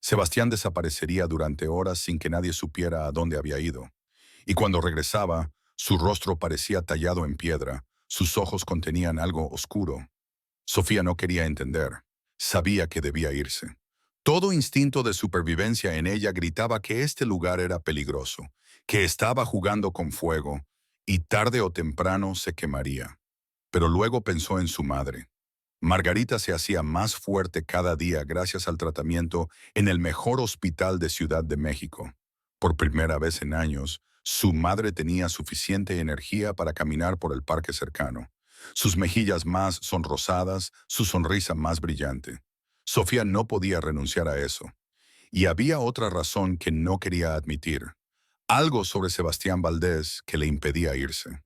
Sebastián desaparecería durante horas sin que nadie supiera a dónde había ido. Y cuando regresaba, su rostro parecía tallado en piedra, sus ojos contenían algo oscuro. Sofía no quería entender. Sabía que debía irse. Todo instinto de supervivencia en ella gritaba que este lugar era peligroso, que estaba jugando con fuego, y tarde o temprano se quemaría. Pero luego pensó en su madre. Margarita se hacía más fuerte cada día gracias al tratamiento en el mejor hospital de Ciudad de México. Por primera vez en años, su madre tenía suficiente energía para caminar por el parque cercano. Sus mejillas más sonrosadas, su sonrisa más brillante. Sofía no podía renunciar a eso. Y había otra razón que no quería admitir. Algo sobre Sebastián Valdés que le impedía irse.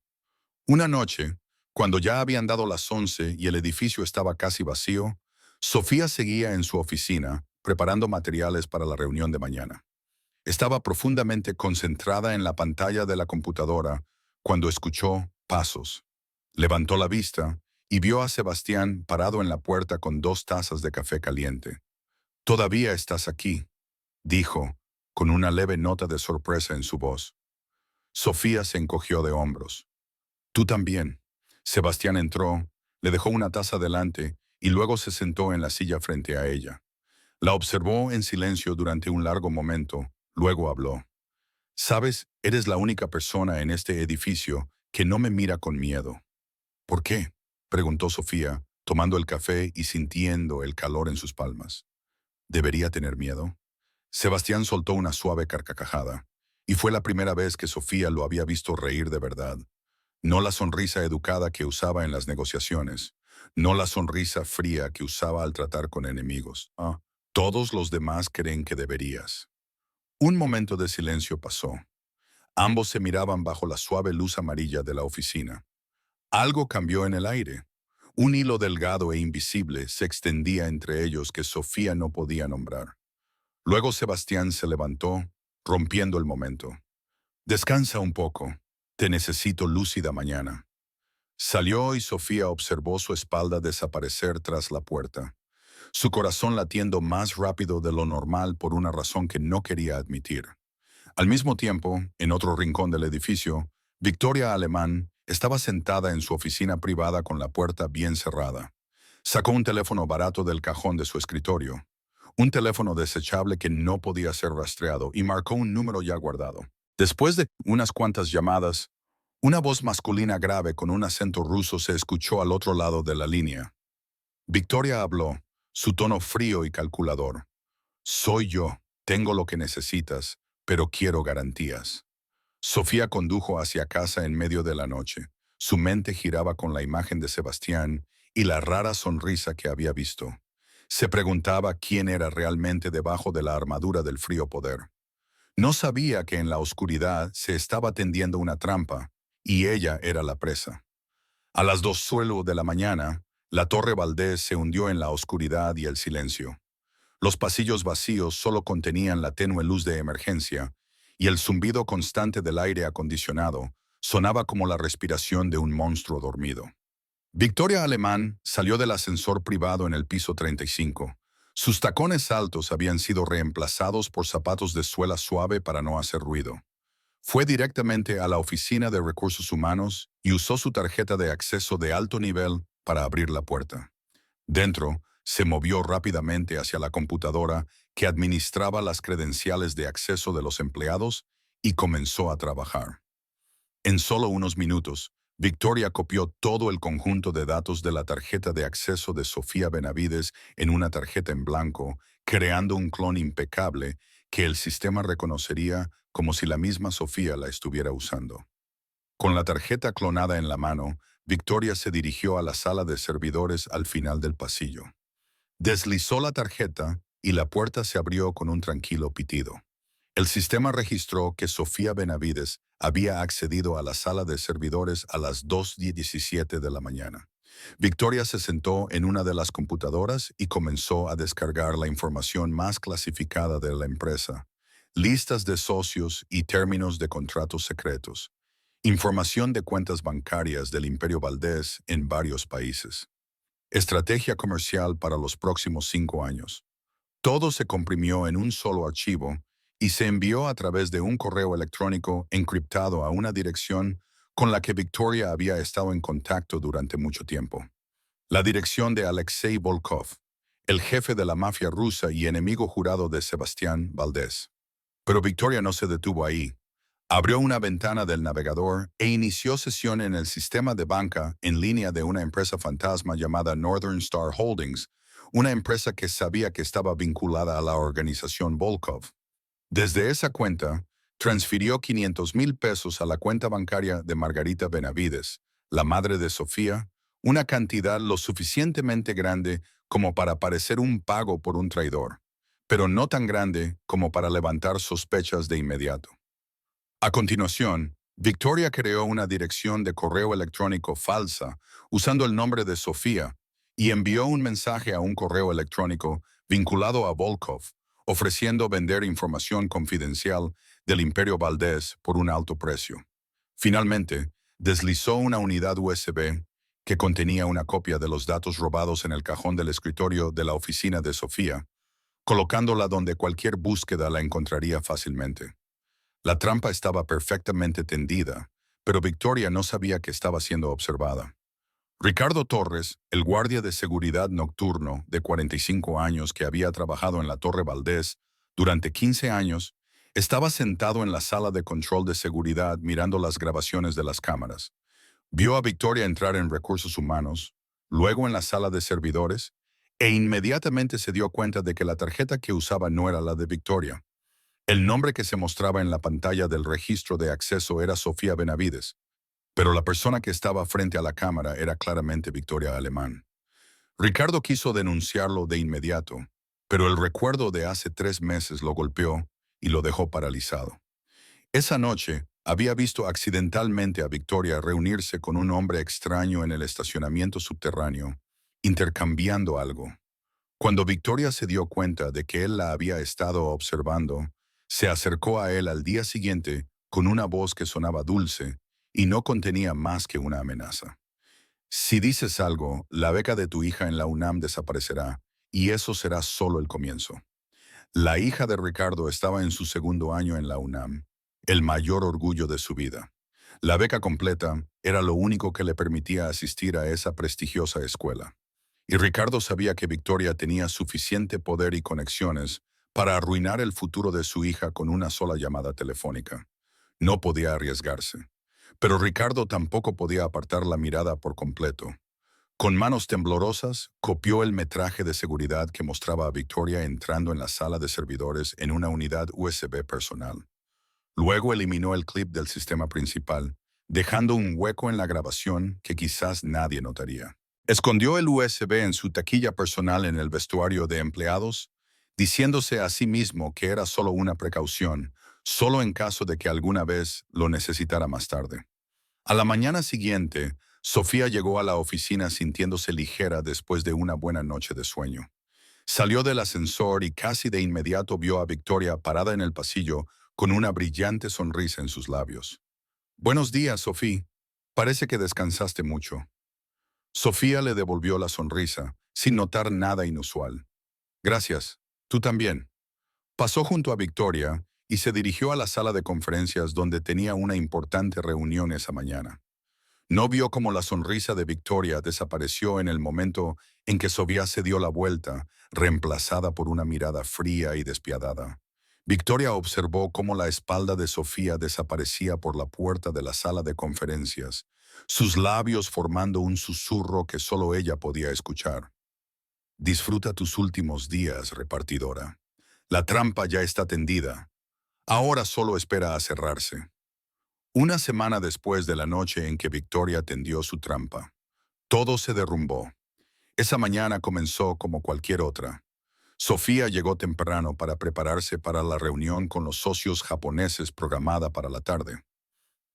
Una noche, cuando ya habían dado las 11 y el edificio estaba casi vacío, Sofía seguía en su oficina, preparando materiales para la reunión de mañana. Estaba profundamente concentrada en la pantalla de la computadora cuando escuchó pasos. Levantó la vista y vio a Sebastián parado en la puerta con 2 tazas de café caliente. «Todavía estás aquí», dijo, con una leve nota de sorpresa en su voz. Sofía se encogió de hombros. «Tú también». Sebastián entró, le dejó una taza delante y luego se sentó en la silla frente a ella. La observó en silencio durante un largo momento, luego habló. «Sabes, eres la única persona en este edificio que no me mira con miedo». «¿Por qué?», preguntó Sofía, tomando el café y sintiendo el calor en sus palmas. ¿Debería tener miedo? Sebastián soltó una suave carcajada, y fue la primera vez que Sofía lo había visto reír de verdad. No la sonrisa educada que usaba en las negociaciones, no la sonrisa fría que usaba al tratar con enemigos. Todos los demás creen que deberías. Un momento de silencio pasó. Ambos se miraban bajo la suave luz amarilla de la oficina. Algo cambió en el aire. Un hilo delgado e invisible se extendía entre ellos que Sofía no podía nombrar. Luego Sebastián se levantó, rompiendo el momento. «Descansa un poco. Te necesito lúcida mañana». Salió y Sofía observó su espalda desaparecer tras la puerta, su corazón latiendo más rápido de lo normal por una razón que no quería admitir. Al mismo tiempo, en otro rincón del edificio, Victoria Alemán estaba sentada en su oficina privada con la puerta bien cerrada. Sacó un teléfono barato del cajón de su escritorio, un teléfono desechable que no podía ser rastreado, y marcó un número ya guardado. Después de unas cuantas llamadas, una voz masculina grave con un acento ruso se escuchó al otro lado de la línea. Victoria habló, su tono frío y calculador. «Soy yo, tengo lo que necesitas, pero quiero garantías». Sofía condujo hacia casa en medio de la noche. Su mente giraba con la imagen de Sebastián y la rara sonrisa que había visto. Se preguntaba quién era realmente debajo de la armadura del frío poder. No sabía que en la oscuridad se estaba tendiendo una trampa, y ella era la presa. A las 2:00 de la mañana, la Torre Valdés se hundió en la oscuridad y el silencio. Los pasillos vacíos solo contenían la tenue luz de emergencia, y el zumbido constante del aire acondicionado sonaba como la respiración de un monstruo dormido. Victoria Alemán salió del ascensor privado en el piso 35. Sus tacones altos habían sido reemplazados por zapatos de suela suave para no hacer ruido. Fue directamente a la oficina de recursos humanos y usó su tarjeta de acceso de alto nivel para abrir la puerta. Dentro, se movió rápidamente hacia la computadora que administraba las credenciales de acceso de los empleados y comenzó a trabajar. En solo unos minutos, Victoria copió todo el conjunto de datos de la tarjeta de acceso de Sofía Benavides en una tarjeta en blanco, creando un clon impecable que el sistema reconocería como si la misma Sofía la estuviera usando. Con la tarjeta clonada en la mano, Victoria se dirigió a la sala de servidores al final del pasillo. Deslizó la tarjeta y la puerta se abrió con un tranquilo pitido. El sistema registró que Sofía Benavides había accedido a la sala de servidores a las 2:17 de la mañana. Victoria se sentó en una de las computadoras y comenzó a descargar la información más clasificada de la empresa: listas de socios y términos de contratos secretos, información de cuentas bancarias del Imperio Valdés en varios países, estrategia comercial para los próximos 5 años. Todo se comprimió en un solo archivo y se envió a través de un correo electrónico encriptado a una dirección con la que Victoria había estado en contacto durante mucho tiempo. La dirección de Alexei Volkov, el jefe de la mafia rusa y enemigo jurado de Sebastián Valdés. Pero Victoria no se detuvo ahí. Abrió una ventana del navegador e inició sesión en el sistema de banca en línea de una empresa fantasma llamada Northern Star Holdings, una empresa que sabía que estaba vinculada a la organización Volkov. Desde esa cuenta, transfirió 500,000 pesos a la cuenta bancaria de Margarita Benavides, la madre de Sofía, una cantidad lo suficientemente grande como para parecer un pago por un traidor, pero no tan grande como para levantar sospechas de inmediato. A continuación, Victoria creó una dirección de correo electrónico falsa usando el nombre de Sofía y envió un mensaje a un correo electrónico vinculado a Volkov, ofreciendo vender información confidencial del Imperio Valdés por un alto precio. Finalmente, deslizó una unidad USB que contenía una copia de los datos robados en el cajón del escritorio de la oficina de Sofía, colocándola donde cualquier búsqueda la encontraría fácilmente. La trampa estaba perfectamente tendida, pero Victoria no sabía que estaba siendo observada. Ricardo Torres, el guardia de seguridad nocturno de 45 años que había trabajado en la Torre Valdés durante 15 años, estaba sentado en la sala de control de seguridad mirando las grabaciones de las cámaras. Vio a Victoria entrar en recursos humanos, luego en la sala de servidores, e inmediatamente se dio cuenta de que la tarjeta que usaba no era la de Victoria. El nombre que se mostraba en la pantalla del registro de acceso era Sofía Benavides, pero la persona que estaba frente a la cámara era claramente Victoria Alemán. Ricardo quiso denunciarlo de inmediato, pero el recuerdo de hace 3 meses lo golpeó y lo dejó paralizado. Esa noche, había visto accidentalmente a Victoria reunirse con un hombre extraño en el estacionamiento subterráneo, intercambiando algo. Cuando Victoria se dio cuenta de que él la había estado observando, se acercó a él al día siguiente con una voz que sonaba dulce y no contenía más que una amenaza. Si dices algo, la beca de tu hija en la UNAM desaparecerá, y eso será solo el comienzo. La hija de Ricardo estaba en su segundo año en la UNAM, el mayor orgullo de su vida. La beca completa era lo único que le permitía asistir a esa prestigiosa escuela. Y Ricardo sabía que Victoria tenía suficiente poder y conexiones para arruinar el futuro de su hija con una sola llamada telefónica. No podía arriesgarse. Pero Ricardo tampoco podía apartar la mirada por completo. Con manos temblorosas, copió el metraje de seguridad que mostraba a Victoria entrando en la sala de servidores en una unidad USB personal. Luego eliminó el clip del sistema principal, dejando un hueco en la grabación que quizás nadie notaría. Escondió el USB en su taquilla personal en el vestuario de empleados, diciéndose a sí mismo que era solo una precaución, solo en caso de que alguna vez lo necesitara más tarde. A la mañana siguiente, Sofía llegó a la oficina sintiéndose ligera después de una buena noche de sueño. Salió del ascensor y casi de inmediato vio a Victoria parada en el pasillo con una brillante sonrisa en sus labios. «Buenos días, Sofía. Parece que descansaste mucho». Sofía le devolvió la sonrisa, sin notar nada inusual. Gracias. Tú también. Pasó junto a Victoria y se dirigió a la sala de conferencias donde tenía una importante reunión esa mañana. No vio cómo la sonrisa de Victoria desapareció en el momento en que Sofía se dio la vuelta, reemplazada por una mirada fría y despiadada. Victoria observó cómo la espalda de Sofía desaparecía por la puerta de la sala de conferencias, sus labios formando un susurro que solo ella podía escuchar. Disfruta tus últimos días, repartidora. La trampa ya está tendida. Ahora solo espera a cerrarse. Una semana después de la noche en que Victoria tendió su trampa, todo se derrumbó. Esa mañana comenzó como cualquier otra. Sofía llegó temprano para prepararse para la reunión con los socios japoneses programada para la tarde.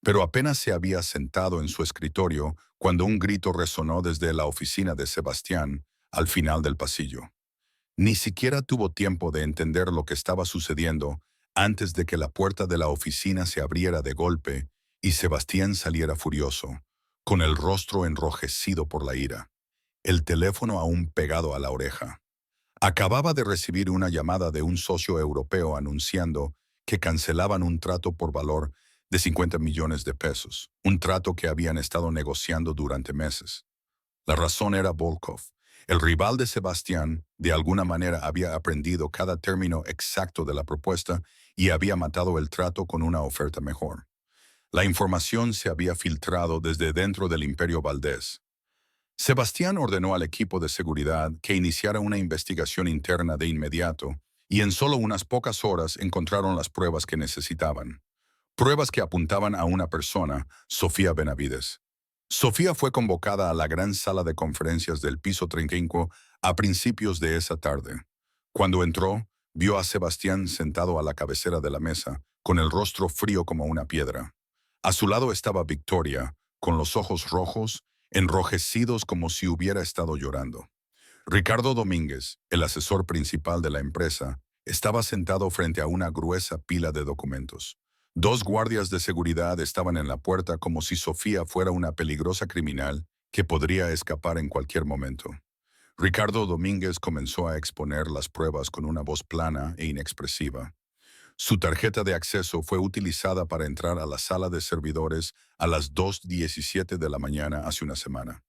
Pero apenas se había sentado en su escritorio cuando un grito resonó desde la oficina de Sebastián, al final del pasillo. Ni siquiera tuvo tiempo de entender lo que estaba sucediendo antes de que la puerta de la oficina se abriera de golpe y Sebastián saliera furioso, con el rostro enrojecido por la ira, el teléfono aún pegado a la oreja. Acababa de recibir una llamada de un socio europeo anunciando que cancelaban un trato por valor de 50 millones de pesos, un trato que habían estado negociando durante meses. La razón era Volkov. El rival de Sebastián, de alguna manera, había aprendido cada término exacto de la propuesta y había matado el trato con una oferta mejor. La información se había filtrado desde dentro del Imperio Valdés. Sebastián ordenó al equipo de seguridad que iniciara una investigación interna de inmediato y en solo unas pocas horas encontraron las pruebas que necesitaban. Pruebas que apuntaban a una persona, Sofía Benavides. Sofía fue convocada a la gran sala de conferencias del piso 35 a principios de esa tarde. Cuando entró, vio a Sebastián sentado a la cabecera de la mesa, con el rostro frío como una piedra. A su lado estaba Victoria, con los ojos rojos, enrojecidos como si hubiera estado llorando. Ricardo Domínguez, el asesor principal de la empresa, estaba sentado frente a una gruesa pila de documentos. Dos guardias de seguridad estaban en la puerta como si Sofía fuera una peligrosa criminal que podría escapar en cualquier momento. Ricardo Domínguez comenzó a exponer las pruebas con una voz plana e inexpresiva. Su tarjeta de acceso fue utilizada para entrar a la sala de servidores a las 2:17 de la mañana hace una semana.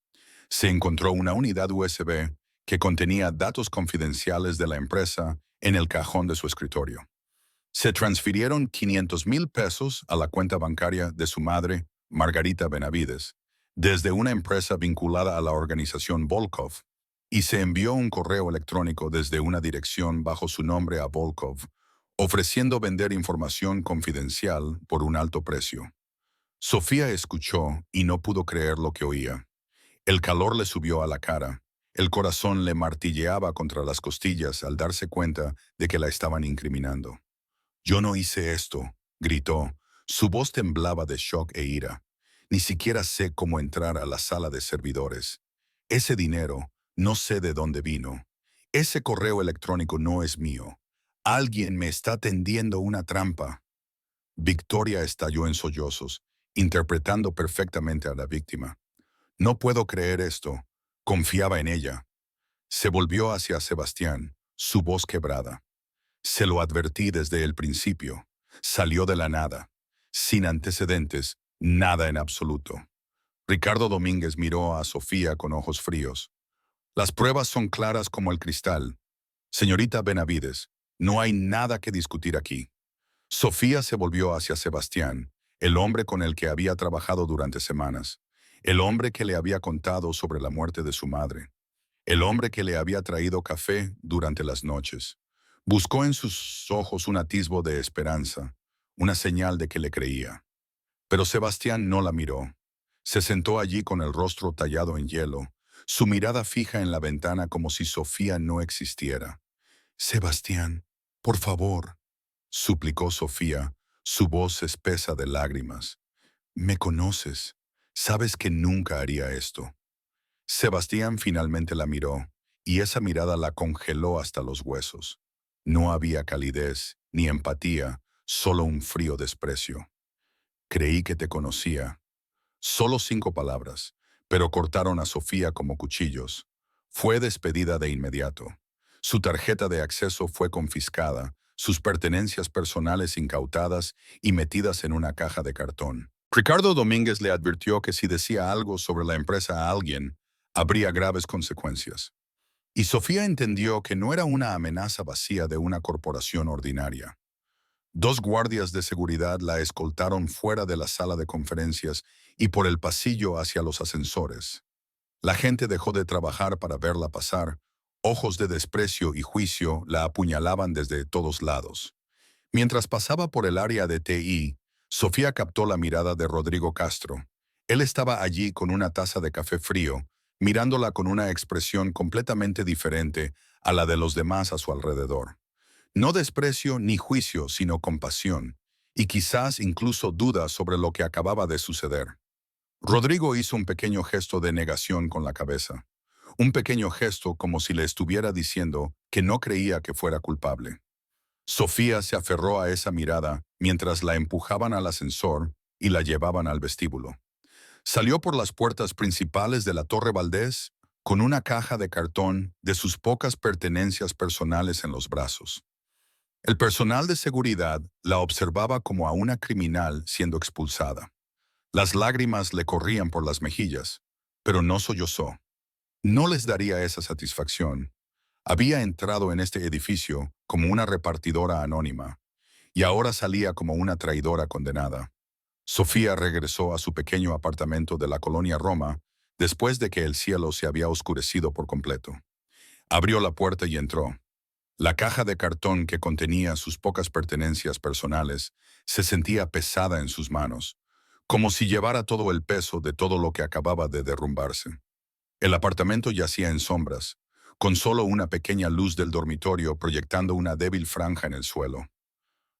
Se encontró una unidad USB que contenía datos confidenciales de la empresa en el cajón de su escritorio. Se transfirieron 500,000 pesos a la cuenta bancaria de su madre, Margarita Benavides, desde una empresa vinculada a la organización Volkov, y se envió un correo electrónico desde una dirección bajo su nombre a Volkov, ofreciendo vender información confidencial por un alto precio. Sofía escuchó y no pudo creer lo que oía. El calor le subió a la cara. El corazón le martilleaba contra las costillas al darse cuenta de que la estaban incriminando. «Yo no hice esto», gritó. Su voz temblaba de shock e ira. «Ni siquiera sé cómo entrar a la sala de servidores. Ese dinero, no sé de dónde vino. Ese correo electrónico no es mío. Alguien me está tendiendo una trampa». Victoria estalló en sollozos, interpretando perfectamente a la víctima. «No puedo creer esto». Confiaba en ella. Se volvió hacia Sebastián, su voz quebrada. «Se lo advertí desde el principio. Salió de la nada. Sin antecedentes, nada en absoluto». Ricardo Domínguez miró a Sofía con ojos fríos. «Las pruebas son claras como el cristal. Señorita Benavides, no hay nada que discutir aquí». Sofía se volvió hacia Sebastián, el hombre con el que había trabajado durante semanas, el hombre que le había contado sobre la muerte de su madre, el hombre que le había traído café durante las noches. Buscó en sus ojos un atisbo de esperanza, una señal de que le creía. Pero Sebastián no la miró. Se sentó allí con el rostro tallado en hielo, su mirada fija en la ventana como si Sofía no existiera. «Sebastián, por favor», suplicó Sofía, su voz espesa de lágrimas. «Me conoces. Sabes que nunca haría esto». Sebastián finalmente la miró, y esa mirada la congeló hasta los huesos. No había calidez, ni empatía, solo un frío desprecio. «Creí que te conocía». Solo 5 palabras, pero cortaron a Sofía como cuchillos. Fue despedida de inmediato. Su tarjeta de acceso fue confiscada, sus pertenencias personales incautadas y metidas en una caja de cartón. Ricardo Domínguez le advirtió que si decía algo sobre la empresa a alguien, habría graves consecuencias. Y Sofía entendió que no era una amenaza vacía de una corporación ordinaria. Dos guardias de seguridad la escoltaron fuera de la sala de conferencias y por el pasillo hacia los ascensores. La gente dejó de trabajar para verla pasar. Ojos de desprecio y juicio la apuñalaban desde todos lados. Mientras pasaba por el área de TI, Sofía captó la mirada de Rodrigo Castro. Él estaba allí con una taza de café frío, mirándola con una expresión completamente diferente a la de los demás a su alrededor. No desprecio ni juicio, sino compasión, y quizás incluso duda sobre lo que acababa de suceder. Rodrigo hizo un pequeño gesto de negación con la cabeza. Un pequeño gesto como si le estuviera diciendo que no creía que fuera culpable. Sofía se aferró a esa mirada mientras la empujaban al ascensor y la llevaban al vestíbulo. Salió por las puertas principales de la Torre Valdés con una caja de cartón de sus pocas pertenencias personales en los brazos. El personal de seguridad la observaba como a una criminal siendo expulsada. Las lágrimas le corrían por las mejillas, pero no sollozó. No les daría esa satisfacción. Había entrado en este edificio como una repartidora anónima, y ahora salía como una traidora condenada. Sofía regresó a su pequeño apartamento de la colonia Roma después de que el cielo se había oscurecido por completo. Abrió la puerta y entró. La caja de cartón que contenía sus pocas pertenencias personales se sentía pesada en sus manos, como si llevara todo el peso de todo lo que acababa de derrumbarse. El apartamento yacía en sombras, con solo una pequeña luz del dormitorio proyectando una débil franja en el suelo.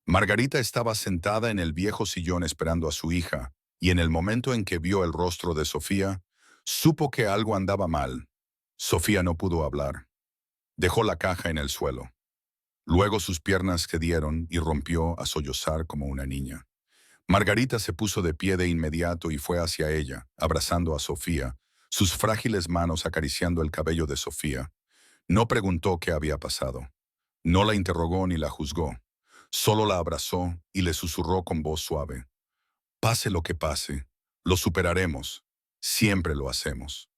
Margarita estaba sentada en el viejo sillón esperando a su hija, y en el momento en que vio el rostro de Sofía, supo que algo andaba mal. Sofía no pudo hablar. Dejó la caja en el suelo. Luego sus piernas cedieron y rompió a sollozar como una niña. Margarita se puso de pie de inmediato y fue hacia ella, abrazando a Sofía, sus frágiles manos acariciando el cabello de Sofía. No preguntó qué había pasado. No la interrogó ni la juzgó. Solo la abrazó y le susurró con voz suave. Pase lo que pase, lo superaremos. Siempre lo hacemos.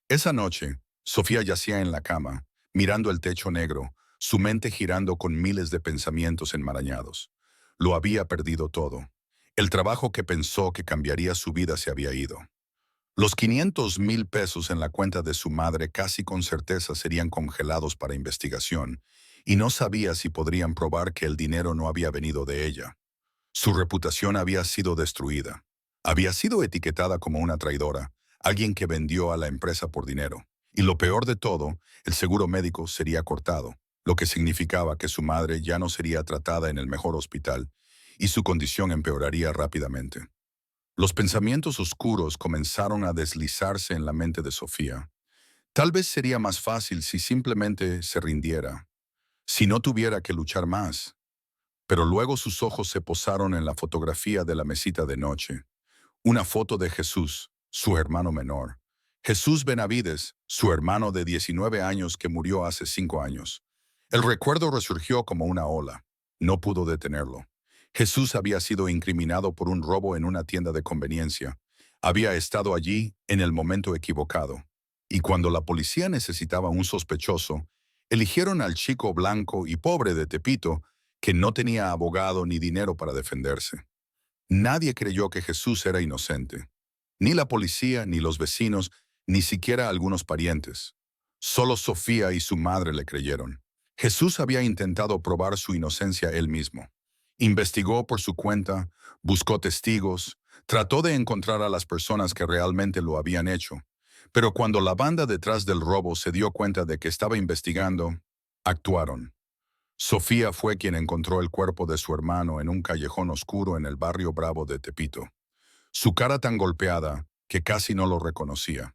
Esa noche, Sofía yacía en la cama, mirando el techo negro, su mente girando con miles de pensamientos enmarañados. Lo había perdido todo. El trabajo que pensó que cambiaría su vida se había ido. Los 500,000 pesos en la cuenta de su madre casi con certeza serían congelados para investigación, y no sabía si podrían probar que el dinero no había venido de ella. Su reputación había sido destruida. Había sido etiquetada como una traidora, alguien que vendió a la empresa por dinero. Y lo peor de todo, el seguro médico sería cortado, lo que significaba que su madre ya no sería tratada en el mejor hospital, y su condición empeoraría rápidamente. Los pensamientos oscuros comenzaron a deslizarse en la mente de Sofía. Tal vez sería más fácil si simplemente se rindiera, si no tuviera que luchar más. Pero luego sus ojos se posaron en la fotografía de la mesita de noche. Una foto de Jesús, su hermano menor. Jesús Benavides, su hermano de 19 años que murió hace 5 años. El recuerdo resurgió como una ola. No pudo detenerlo. Jesús había sido incriminado por un robo en una tienda de conveniencia. Había estado allí en el momento equivocado. Y cuando la policía necesitaba un sospechoso, eligieron al chico blanco y pobre de Tepito, que no tenía abogado ni dinero para defenderse. Nadie creyó que Jesús era inocente. Ni la policía, ni los vecinos, ni siquiera algunos parientes. Solo Sofía y su madre le creyeron. Jesús había intentado probar su inocencia él mismo. Investigó por su cuenta, buscó testigos, trató de encontrar a las personas que realmente lo habían hecho. Pero cuando la banda detrás del robo se dio cuenta de que estaba investigando, actuaron. Sofía fue quien encontró el cuerpo de su hermano en un callejón oscuro en el barrio Bravo de Tepito. Su cara tan golpeada que casi no lo reconocía.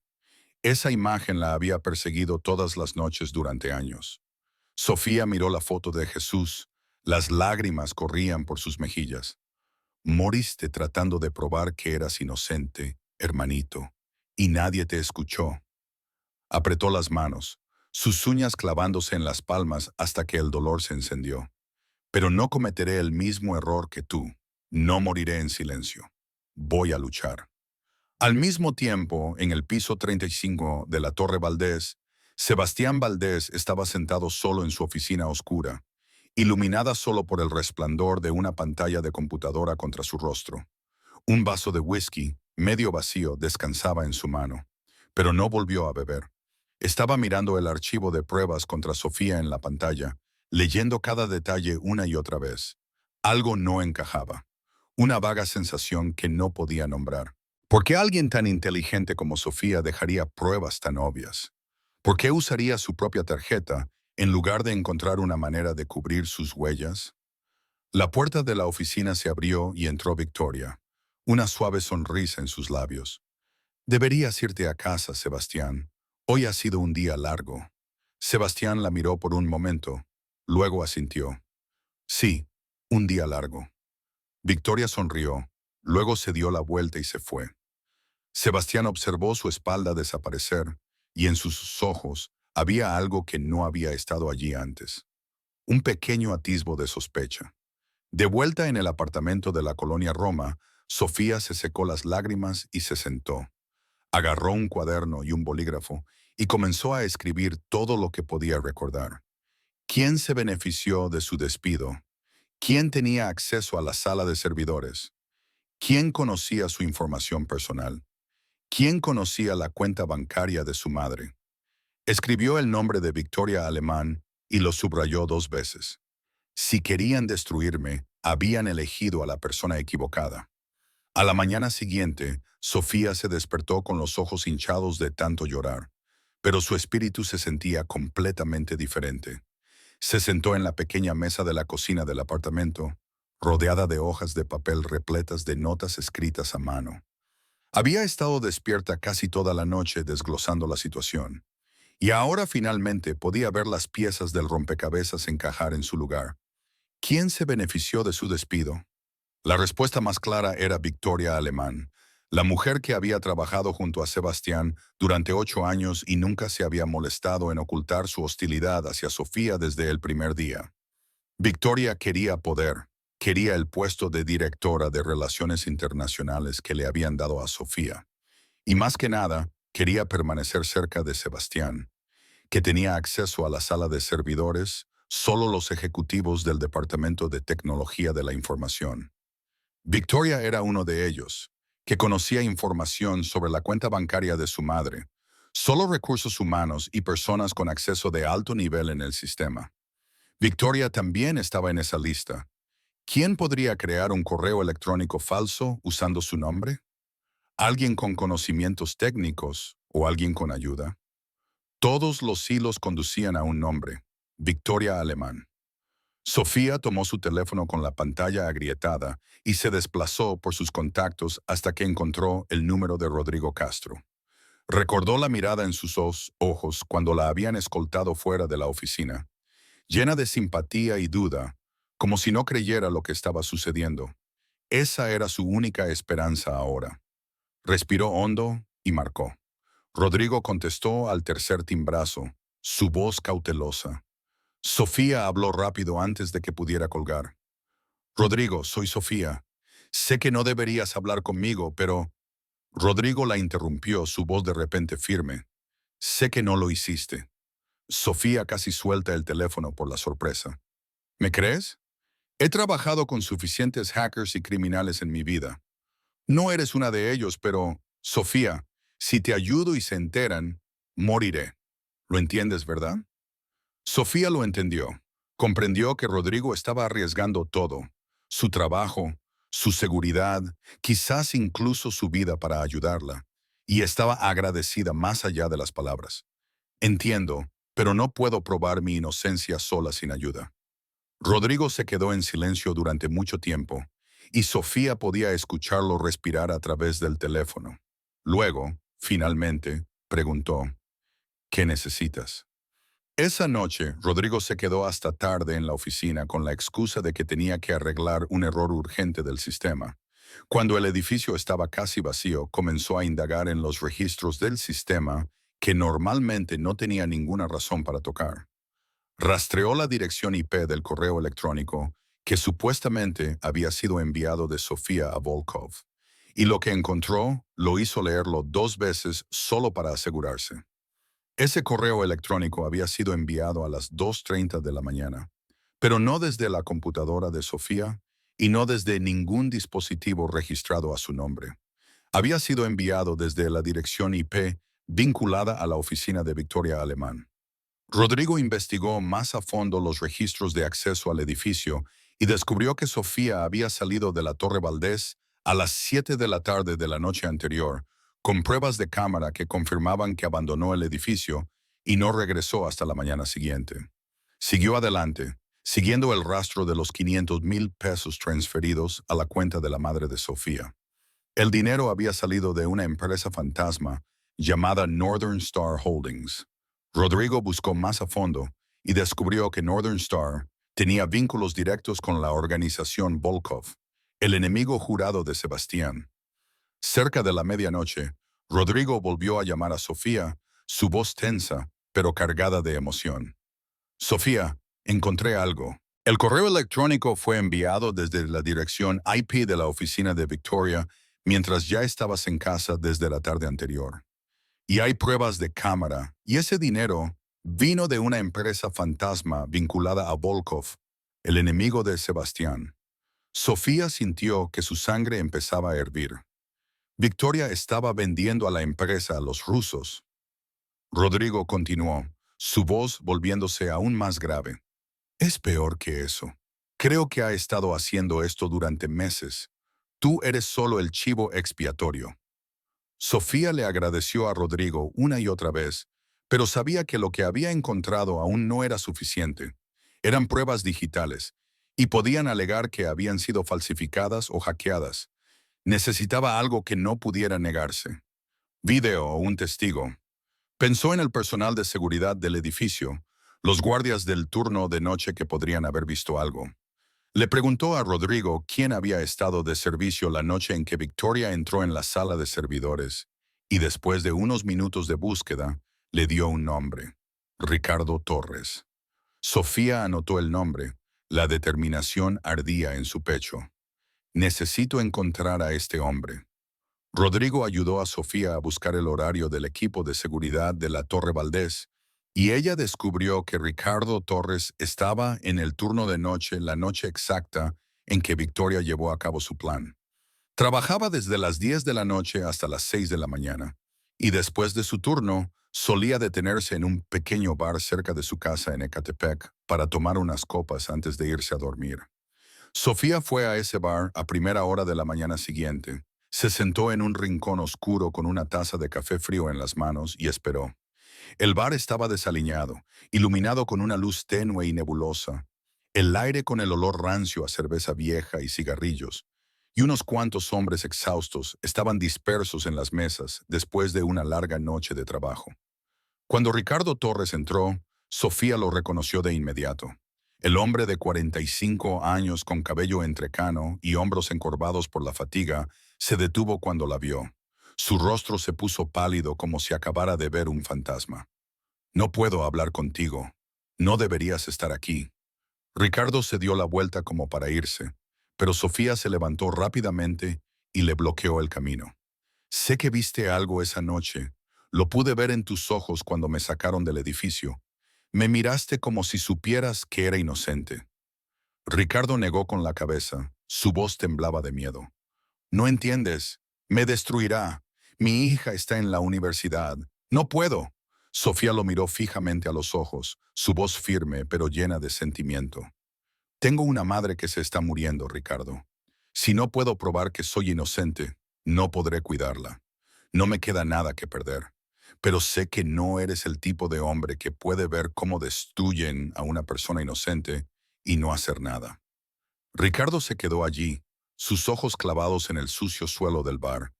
Esa imagen la había perseguido todas las noches durante años. Sofía miró la foto de Jesús. Las lágrimas corrían por sus mejillas. Moriste tratando de probar que eras inocente, hermanito, y nadie te escuchó. Apretó las manos. sus uñas clavándose en las palmas hasta que el dolor se encendió. Pero no cometeré el mismo error que tú. No moriré en silencio. Voy a luchar. Al mismo tiempo, en el piso 35 de la Torre Valdés, Sebastián Valdés estaba sentado solo en su oficina oscura, iluminada solo por el resplandor de una pantalla de computadora contra su rostro. Un vaso de whisky, medio vacío, descansaba en su mano, pero no volvió a beber. Estaba mirando el archivo de pruebas contra Sofía en la pantalla, leyendo cada detalle una y otra vez. Algo no encajaba. Una vaga sensación que no podía nombrar. ¿Por qué alguien tan inteligente como Sofía dejaría pruebas tan obvias? ¿Por qué usaría su propia tarjeta en lugar de encontrar una manera de cubrir sus huellas? La puerta de la oficina se abrió y entró Victoria, una suave sonrisa en sus labios. Deberías irte a casa, Sebastián. Hoy ha sido un día largo. Sebastián la miró por un momento, luego asintió. Sí, un día largo. Victoria sonrió, luego se dio la vuelta y se fue. Sebastián observó su espalda desaparecer, y en sus ojos había algo que no había estado allí antes. Un pequeño atisbo de sospecha. De vuelta en el apartamento de la colonia Roma, Sofía se secó las lágrimas y se sentó. Agarró un cuaderno y un bolígrafo y comenzó a escribir todo lo que podía recordar. ¿Quién se benefició de su despido? ¿Quién tenía acceso a la sala de servidores? ¿Quién conocía su información personal? ¿Quién conocía la cuenta bancaria de su madre? Escribió el nombre de Victoria Alemán y lo subrayó 2 veces. Si querían destruirme, habían elegido a la persona equivocada. A la mañana siguiente, Sofía se despertó con los ojos hinchados de tanto llorar, pero su espíritu se sentía completamente diferente. Se sentó en la pequeña mesa de la cocina del apartamento, rodeada de hojas de papel repletas de notas escritas a mano. Había estado despierta casi toda la noche desglosando la situación, y ahora finalmente podía ver las piezas del rompecabezas encajar en su lugar. ¿Quién se benefició de su despido? La respuesta más clara era Victoria Alemán, la mujer que había trabajado junto a Sebastián durante 8 años y nunca se había molestado en ocultar su hostilidad hacia Sofía desde el primer día. Victoria quería poder, quería el puesto de directora de Relaciones Internacionales que le habían dado a Sofía. Y más que nada, quería permanecer cerca de Sebastián, que tenía acceso a la sala de servidores solo los ejecutivos del Departamento de Tecnología de la Información. Victoria era uno de ellos, que conocía información sobre la cuenta bancaria de su madre, solo recursos humanos y personas con acceso de alto nivel en el sistema. Victoria también estaba en esa lista. ¿Quién podría crear un correo electrónico falso usando su nombre? ¿Alguien con conocimientos técnicos o alguien con ayuda? Todos los hilos conducían a un nombre, Victoria Alemán. Sofía tomó su teléfono con la pantalla agrietada y se desplazó por sus contactos hasta que encontró el número de Rodrigo Castro. Recordó la mirada en sus ojos cuando la habían escoltado fuera de la oficina, llena de simpatía y duda, como si no creyera lo que estaba sucediendo. Esa era su única esperanza ahora. Respiró hondo y marcó. Rodrigo contestó al tercer timbrazo, su voz cautelosa. Sofía habló rápido antes de que pudiera colgar. Rodrigo, soy Sofía. Sé que no deberías hablar conmigo, pero... Rodrigo la interrumpió, su voz de repente firme. Sé que no lo hiciste. Sofía casi suelta el teléfono por la sorpresa. ¿Me crees? He trabajado con suficientes hackers y criminales en mi vida. No eres una de ellos, pero, Sofía, si te ayudo y se enteran, moriré. ¿Lo entiendes, verdad? Sofía lo entendió. Comprendió que Rodrigo estaba arriesgando todo, su trabajo, su seguridad, quizás incluso su vida para ayudarla, y estaba agradecida más allá de las palabras. Entiendo, pero no puedo probar mi inocencia sola sin ayuda. Rodrigo se quedó en silencio durante mucho tiempo, y Sofía podía escucharlo respirar a través del teléfono. Luego, finalmente, preguntó, ¿qué necesitas? Esa noche, Rodrigo se quedó hasta tarde en la oficina con la excusa de que tenía que arreglar un error urgente del sistema. Cuando el edificio estaba casi vacío, comenzó a indagar en los registros del sistema que normalmente no tenía ninguna razón para tocar. Rastreó la dirección IP del correo electrónico que supuestamente había sido enviado de Sofía a Volkov, y lo que encontró lo hizo leerlo 2 veces solo para asegurarse. Ese correo electrónico había sido enviado a las 2:30 de la mañana, pero no desde la computadora de Sofía y no desde ningún dispositivo registrado a su nombre. Había sido enviado desde la dirección IP vinculada a la oficina de Victoria Alemán. Rodrigo investigó más a fondo los registros de acceso al edificio y descubrió que Sofía había salido de la Torre Valdés a las 7 de la tarde de la noche anterior, con pruebas de cámara que confirmaban que abandonó el edificio y no regresó hasta la mañana siguiente. Siguió adelante, siguiendo el rastro de los 500,000 pesos transferidos a la cuenta de la madre de Sofía. El dinero había salido de una empresa fantasma llamada Northern Star Holdings. Rodrigo buscó más a fondo y descubrió que Northern Star tenía vínculos directos con la organización Volkov, el enemigo jurado de Sebastián. Cerca de la medianoche, Rodrigo volvió a llamar a Sofía, su voz tensa, pero cargada de emoción. Sofía, encontré algo. El correo electrónico fue enviado desde la dirección IP de la oficina de Victoria mientras ya estabas en casa desde la tarde anterior. Y hay pruebas de cámara, y ese dinero vino de una empresa fantasma vinculada a Volkov, el enemigo de Sebastián. Sofía sintió que su sangre empezaba a hervir. Victoria estaba vendiendo a la empresa a los rusos. Rodrigo continuó, su voz volviéndose aún más grave. Es peor que eso. Creo que ha estado haciendo esto durante meses. Tú eres solo el chivo expiatorio. Sofía le agradeció a Rodrigo una y otra vez, pero sabía que lo que había encontrado aún no era suficiente. Eran pruebas digitales, y podían alegar que habían sido falsificadas o hackeadas. Necesitaba algo que no pudiera negarse. Video o un testigo. Pensó en el personal de seguridad del edificio, los guardias del turno de noche que podrían haber visto algo. Le preguntó a Rodrigo quién había estado de servicio la noche en que Victoria entró en la sala de servidores, y después de unos minutos de búsqueda, le dio un nombre: Ricardo Torres. Sofía anotó el nombre. La determinación ardía en su pecho. Necesito encontrar a este hombre. Rodrigo ayudó a Sofía a buscar el horario del equipo de seguridad de la Torre Valdés, y ella descubrió que Ricardo Torres estaba en el turno de noche la noche exacta en que Victoria llevó a cabo su plan. Trabajaba desde las 10 de la noche hasta las 6 de la mañana, y después de su turno solía detenerse en un pequeño bar cerca de su casa en Ecatepec para tomar unas copas antes de irse a dormir. Sofía fue a ese bar a primera hora de la mañana siguiente. Se sentó en un rincón oscuro con una taza de café frío en las manos y esperó. El bar estaba desaliñado, iluminado con una luz tenue y nebulosa. El aire con el olor rancio a cerveza vieja y cigarrillos. Y unos cuantos hombres exhaustos estaban dispersos en las mesas después de una larga noche de trabajo. Cuando Ricardo Torres entró, Sofía lo reconoció de inmediato. El hombre de 45 años con cabello entrecano y hombros encorvados por la fatiga se detuvo cuando la vio. Su rostro se puso pálido como si acabara de ver un fantasma. No puedo hablar contigo. No deberías estar aquí. Ricardo se dio la vuelta como para irse, pero Sofía se levantó rápidamente y le bloqueó el camino. Sé que viste algo esa noche. Lo pude ver en tus ojos cuando me sacaron del edificio. Me miraste como si supieras que era inocente. Ricardo negó con la cabeza. Su voz temblaba de miedo. No entiendes. Me destruirá. Mi hija está en la universidad. No puedo. Sofía lo miró fijamente a los ojos, su voz firme pero llena de sentimiento. Tengo una madre que se está muriendo, Ricardo. Si no puedo probar que soy inocente, no podré cuidarla. No me queda nada que perder. Pero sé que no eres el tipo de hombre que puede ver cómo destruyen a una persona inocente y no hacer nada. Ricardo se quedó allí, sus ojos clavados en el sucio suelo del bar,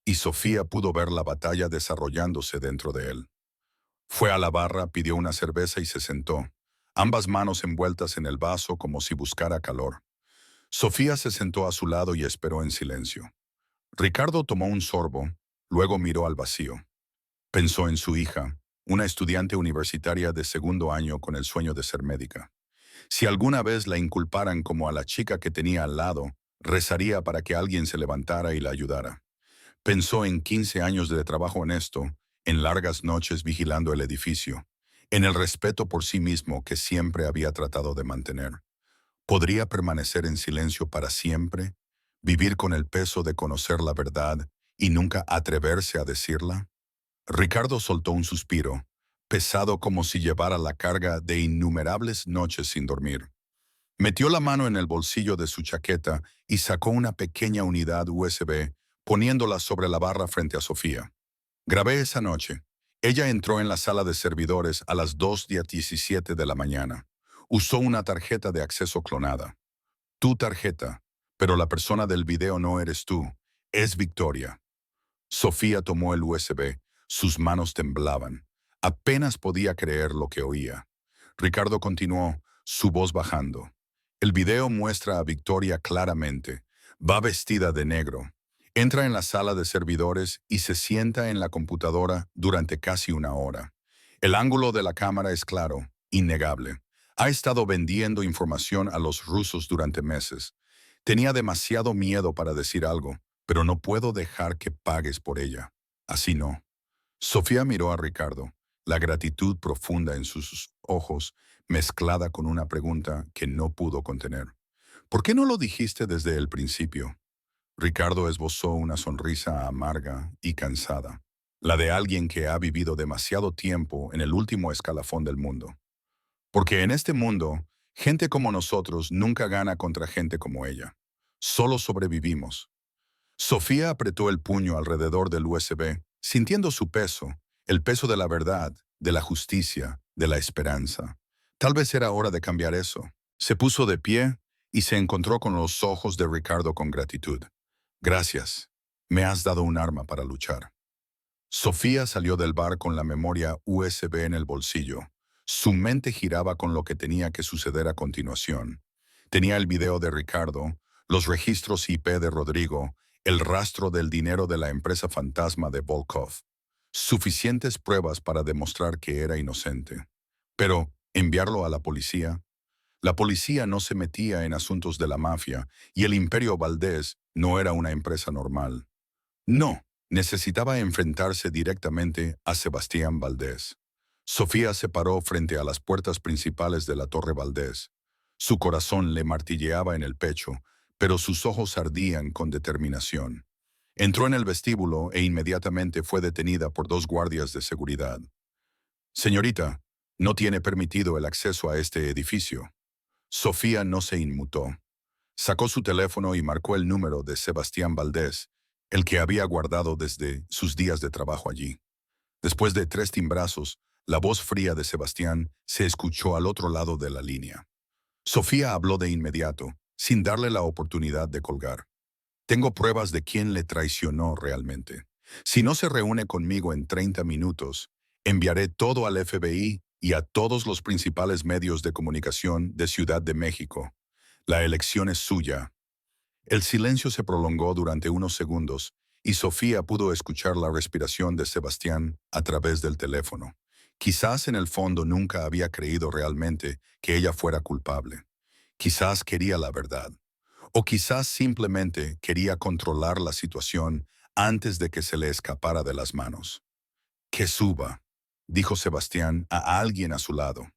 y Sofía pudo ver la batalla desarrollándose dentro de él. Fue a la barra, pidió una cerveza y se sentó, ambas manos envueltas en el vaso como si buscara calor. Sofía se sentó a su lado y esperó en silencio. Ricardo tomó un sorbo, luego miró al vacío. Pensó en su hija, una estudiante universitaria de segundo año con el sueño de ser médica. Si alguna vez la inculparan como a la chica que tenía al lado, rezaría para que alguien se levantara y la ayudara. Pensó en 15 años de trabajo honesto, en largas noches vigilando el edificio, en el respeto por sí mismo que siempre había tratado de mantener. ¿Podría permanecer en silencio para siempre? ¿Vivir con el peso de conocer la verdad y nunca atreverse a decirla? Ricardo soltó un suspiro, pesado como si llevara la carga de innumerables noches sin dormir. Metió la mano en el bolsillo de su chaqueta y sacó una pequeña unidad USB, poniéndola sobre la barra frente a Sofía. Grabé esa noche. Ella entró en la sala de servidores a las 2:17 de la mañana. Usó una tarjeta de acceso clonada. Tu tarjeta, pero la persona del video no eres tú, es Victoria. Sofía tomó el USB. Sus manos temblaban. Apenas podía creer lo que oía. Ricardo continuó, su voz bajando. El video muestra a Victoria claramente. Va vestida de negro. Entra en la sala de servidores y se sienta en la computadora durante casi una hora. El ángulo de la cámara es claro, innegable. Ha estado vendiendo información a los rusos durante meses. Tenía demasiado miedo para decir algo, pero no puedo dejar que pagues por ella. Así no. Sofía miró a Ricardo, la gratitud profunda en sus ojos, mezclada con una pregunta que no pudo contener. ¿Por qué no lo dijiste desde el principio? Ricardo esbozó una sonrisa amarga y cansada, la de alguien que ha vivido demasiado tiempo en el último escalafón del mundo. Porque en este mundo, gente como nosotros nunca gana contra gente como ella. Solo sobrevivimos. Sofía apretó el puño alrededor del USB, sintiendo su peso, el peso de la verdad, de la justicia, de la esperanza. Tal vez era hora de cambiar eso. Se puso de pie y se encontró con los ojos de Ricardo con gratitud. Gracias. Me has dado un arma para luchar. Sofía salió del bar con la memoria USB en el bolsillo. Su mente giraba con lo que tenía que suceder a continuación. Tenía el video de Ricardo, los registros IP de Rodrigo, el rastro del dinero de la empresa fantasma de Volkov. Suficientes pruebas para demostrar que era inocente. Pero, ¿enviarlo a la policía? La policía no se metía en asuntos de la mafia y el Imperio Valdés no era una empresa normal. No, necesitaba enfrentarse directamente a Sebastián Valdés. Sofía se paró frente a las puertas principales de la Torre Valdés. Su corazón le martilleaba en el pecho, pero sus ojos ardían con determinación. Entró en el vestíbulo e inmediatamente fue detenida por dos guardias de seguridad. Señorita, no tiene permitido el acceso a este edificio. Sofía no se inmutó. Sacó su teléfono y marcó el número de Sebastián Valdés, el que había guardado desde sus días de trabajo allí. Después de 3 timbrazos, la voz fría de Sebastián se escuchó al otro lado de la línea. Sofía habló de inmediato, sin darle la oportunidad de colgar. Tengo pruebas de quién le traicionó realmente. Si no se reúne conmigo en 30 minutos, enviaré todo al FBI y a todos los principales medios de comunicación de Ciudad de México. La elección es suya. El silencio se prolongó durante unos segundos y Sofía pudo escuchar la respiración de Sebastián a través del teléfono. Quizás en el fondo nunca había creído realmente que ella fuera culpable. Quizás quería la verdad. O quizás simplemente quería controlar la situación antes de que se le escapara de las manos. Que suba, dijo Sebastián a alguien a su lado.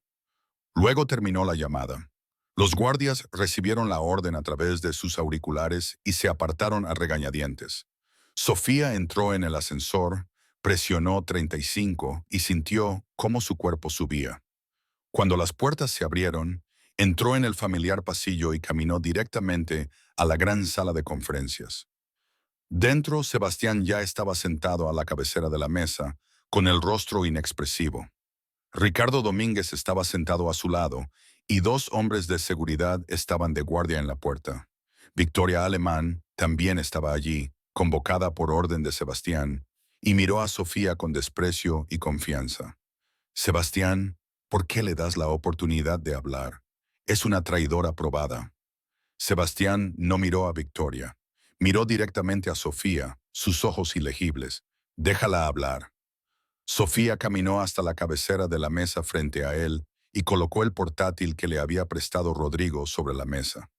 Luego terminó la llamada. Los guardias recibieron la orden a través de sus auriculares y se apartaron a regañadientes. Sofía entró en el ascensor, presionó 35 y sintió cómo su cuerpo subía. Cuando las puertas se abrieron, entró en el familiar pasillo y caminó directamente a la gran sala de conferencias. Dentro, Sebastián ya estaba sentado a la cabecera de la mesa, con el rostro inexpresivo. Ricardo Domínguez estaba sentado a su lado, y dos hombres de seguridad estaban de guardia en la puerta. Victoria Alemán también estaba allí, convocada por orden de Sebastián, y miró a Sofía con desprecio y confianza. Sebastián, ¿por qué le das la oportunidad de hablar? Es una traidora probada. Sebastián no miró a Victoria. Miró directamente a Sofía, sus ojos ilegibles. Déjala hablar. Sofía caminó hasta la cabecera de la mesa frente a él y colocó el portátil que le había prestado Rodrigo sobre la mesa.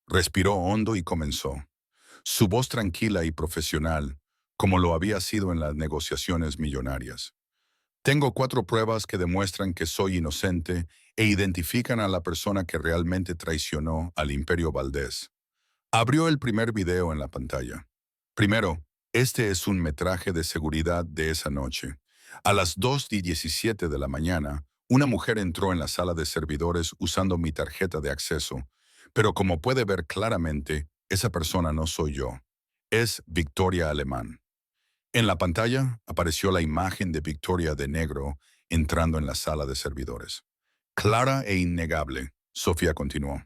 Respiró hondo y comenzó. Su voz tranquila y profesional, como lo había sido en las negociaciones millonarias. Tengo 4 pruebas que demuestran que soy inocente e identifican a la persona que realmente traicionó al Imperio Valdés. Abrió el primer video en la pantalla. Primero, este es un metraje de seguridad de esa noche. A las 2:17 de la mañana, una mujer entró en la sala de servidores usando mi tarjeta de acceso, pero como puede ver claramente, esa persona no soy yo. Es Victoria Alemán. En la pantalla apareció la imagen de Victoria de negro entrando en la sala de servidores. Clara e innegable, Sofía continuó.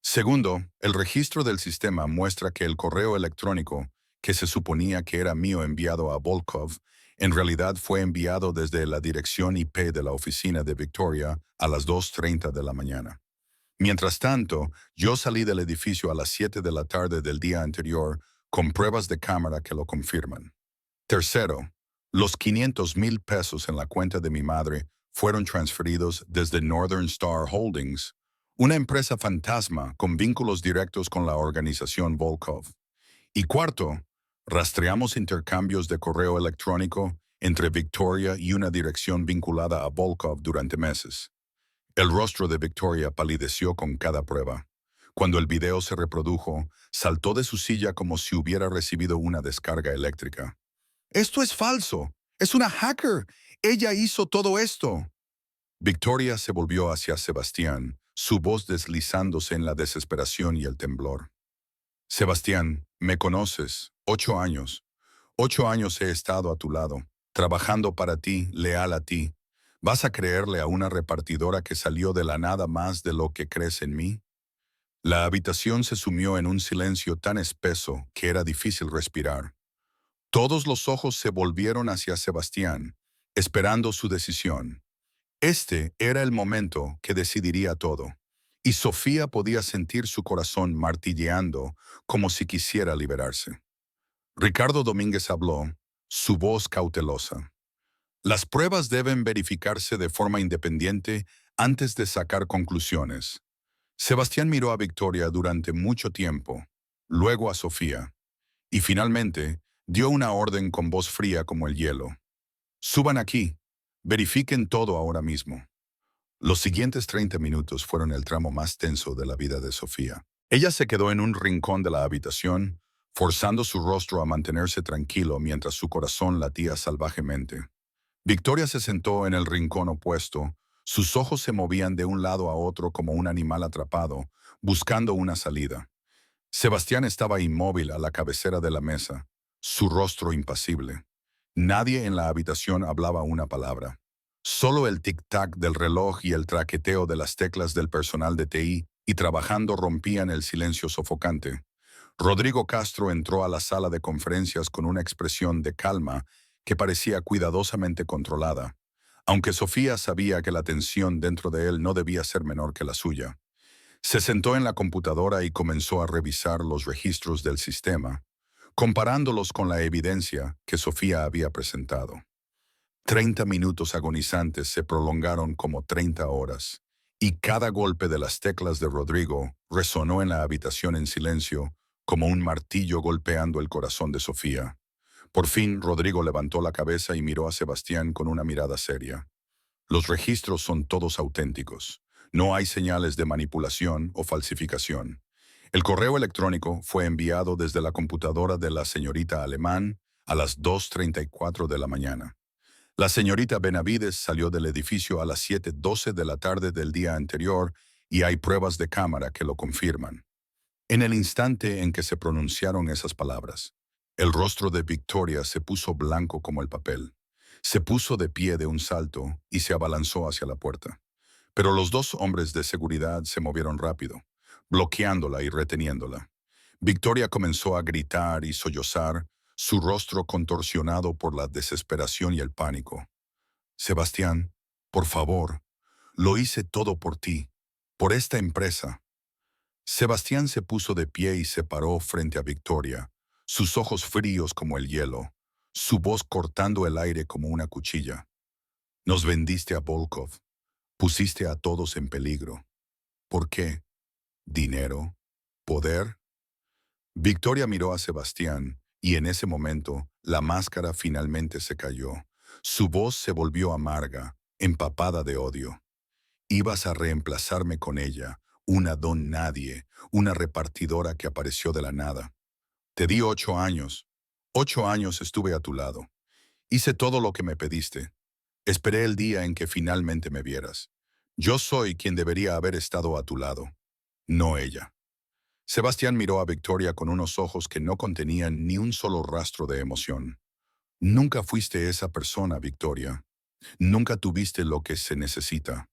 Segundo, el registro del sistema muestra que el correo electrónico, que se suponía que era mío enviado a Volkov, en realidad fue enviado desde la dirección IP de la oficina de Victoria a las 2:30 de la mañana. Mientras tanto, yo salí del edificio a las 7 de la tarde del día anterior con pruebas de cámara que lo confirman. Tercero, los 500,000 pesos en la cuenta de mi madre fueron transferidos desde Northern Star Holdings, una empresa fantasma con vínculos directos con la organización Volkov. Y cuarto, rastreamos intercambios de correo electrónico entre Victoria y una dirección vinculada a Volkov durante meses. El rostro de Victoria palideció con cada prueba. Cuando el video se reprodujo, saltó de su silla como si hubiera recibido una descarga eléctrica. Esto es falso. Es una hacker. Ella hizo todo esto. Victoria se volvió hacia Sebastián, su voz deslizándose en la desesperación y el temblor. Sebastián, me conoces. 8 años. 8 años he estado a tu lado, trabajando para ti, leal a ti. ¿Vas a creerle a una repartidora que salió de la nada más de lo que crees en mí? La habitación se sumió en un silencio tan espeso que era difícil respirar. Todos los ojos se volvieron hacia Sebastián, esperando su decisión. Este era el momento que decidiría todo, y Sofía podía sentir su corazón martilleando como si quisiera liberarse. Ricardo Domínguez habló, su voz cautelosa. Las pruebas deben verificarse de forma independiente antes de sacar conclusiones. Sebastián miró a Victoria durante mucho tiempo, luego a Sofía, y finalmente dio una orden con voz fría como el hielo. Suban aquí. Verifiquen todo ahora mismo. Los siguientes 30 minutos fueron el tramo más tenso de la vida de Sofía. Ella se quedó en un rincón de la habitación, forzando su rostro a mantenerse tranquilo mientras su corazón latía salvajemente. Victoria se sentó en el rincón opuesto. Sus ojos se movían de un lado a otro como un animal atrapado, buscando una salida. Sebastián estaba inmóvil a la cabecera de la mesa, su rostro impasible. Nadie en la habitación hablaba una palabra. Solo el tic-tac del reloj y el traqueteo de las teclas del personal de TI y trabajando rompían el silencio sofocante. Rodrigo Castro entró a la sala de conferencias con una expresión de calma que parecía cuidadosamente controlada, aunque Sofía sabía que la tensión dentro de él no debía ser menor que la suya. Se sentó en la computadora y comenzó a revisar los registros del sistema, comparándolos con la evidencia que Sofía había presentado. 30 minutos agonizantes se prolongaron como 30 horas, y cada golpe de las teclas de Rodrigo resonó en la habitación en silencio, como un martillo golpeando el corazón de Sofía. Por fin, Rodrigo levantó la cabeza y miró a Sebastián con una mirada seria. Los registros son todos auténticos. No hay señales de manipulación o falsificación. El correo electrónico fue enviado desde la computadora de la señorita Alemán a las 2:34 de la mañana. La señorita Benavides salió del edificio a las 7:12 de la tarde del día anterior y hay pruebas de cámara que lo confirman. En el instante en que se pronunciaron esas palabras, el rostro de Victoria se puso blanco como el papel. Se puso de pie de un salto y se abalanzó hacia la puerta. Pero los 2 hombres de seguridad se movieron rápido, bloqueándola y reteniéndola. Victoria comenzó a gritar y sollozar, su rostro contorsionado por la desesperación y el pánico. Sebastián, por favor, lo hice todo por ti, por esta empresa. Sebastián se puso de pie y se paró frente a Victoria, sus ojos fríos como el hielo, su voz cortando el aire como una cuchilla. Nos vendiste a Volkov, pusiste a todos en peligro. ¿Por qué? ¿Dinero? ¿Poder? Victoria miró a Sebastián y en ese momento la máscara finalmente se cayó. Su voz se volvió amarga, empapada de odio. Ibas a reemplazarme con ella, una don nadie, una repartidora que apareció de la nada. Te di 8 años. 8 años estuve a tu lado. Hice todo lo que me pediste. Esperé el día en que finalmente me vieras. Yo soy quien debería haber estado a tu lado, no ella. Sebastián miró a Victoria con unos ojos que no contenían ni un solo rastro de emoción. Nunca fuiste esa persona, Victoria. Nunca tuviste lo que se necesita.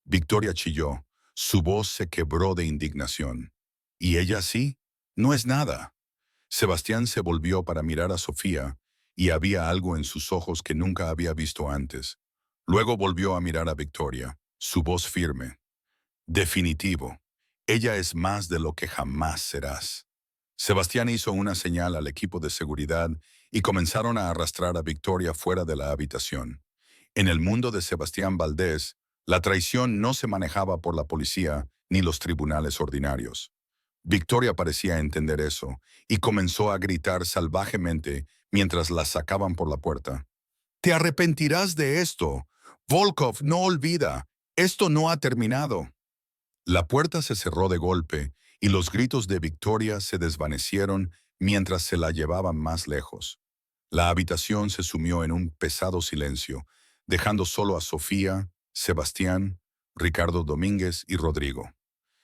Victoria chilló. Su voz se quebró de indignación. ¿Y ella sí? No es nada. Sebastián se volvió para mirar a Sofía, y había algo en sus ojos que nunca había visto antes. Luego volvió a mirar a Victoria, su voz firme. Definitivo. Ella es más de lo que jamás serás. Sebastián hizo una señal al equipo de seguridad y comenzaron a arrastrar a Victoria fuera de la habitación. En el mundo de Sebastián Valdés, la traición no se manejaba por la policía ni los tribunales ordinarios. Victoria parecía entender eso y comenzó a gritar salvajemente mientras la sacaban por la puerta. «¡Te arrepentirás de esto! Volkov no olvida. Esto no ha terminado». La puerta se cerró de golpe y los gritos de Victoria se desvanecieron mientras se la llevaban más lejos. La habitación se sumió en un pesado silencio, dejando solo a Sofía, Sebastián, Ricardo Domínguez y Rodrigo.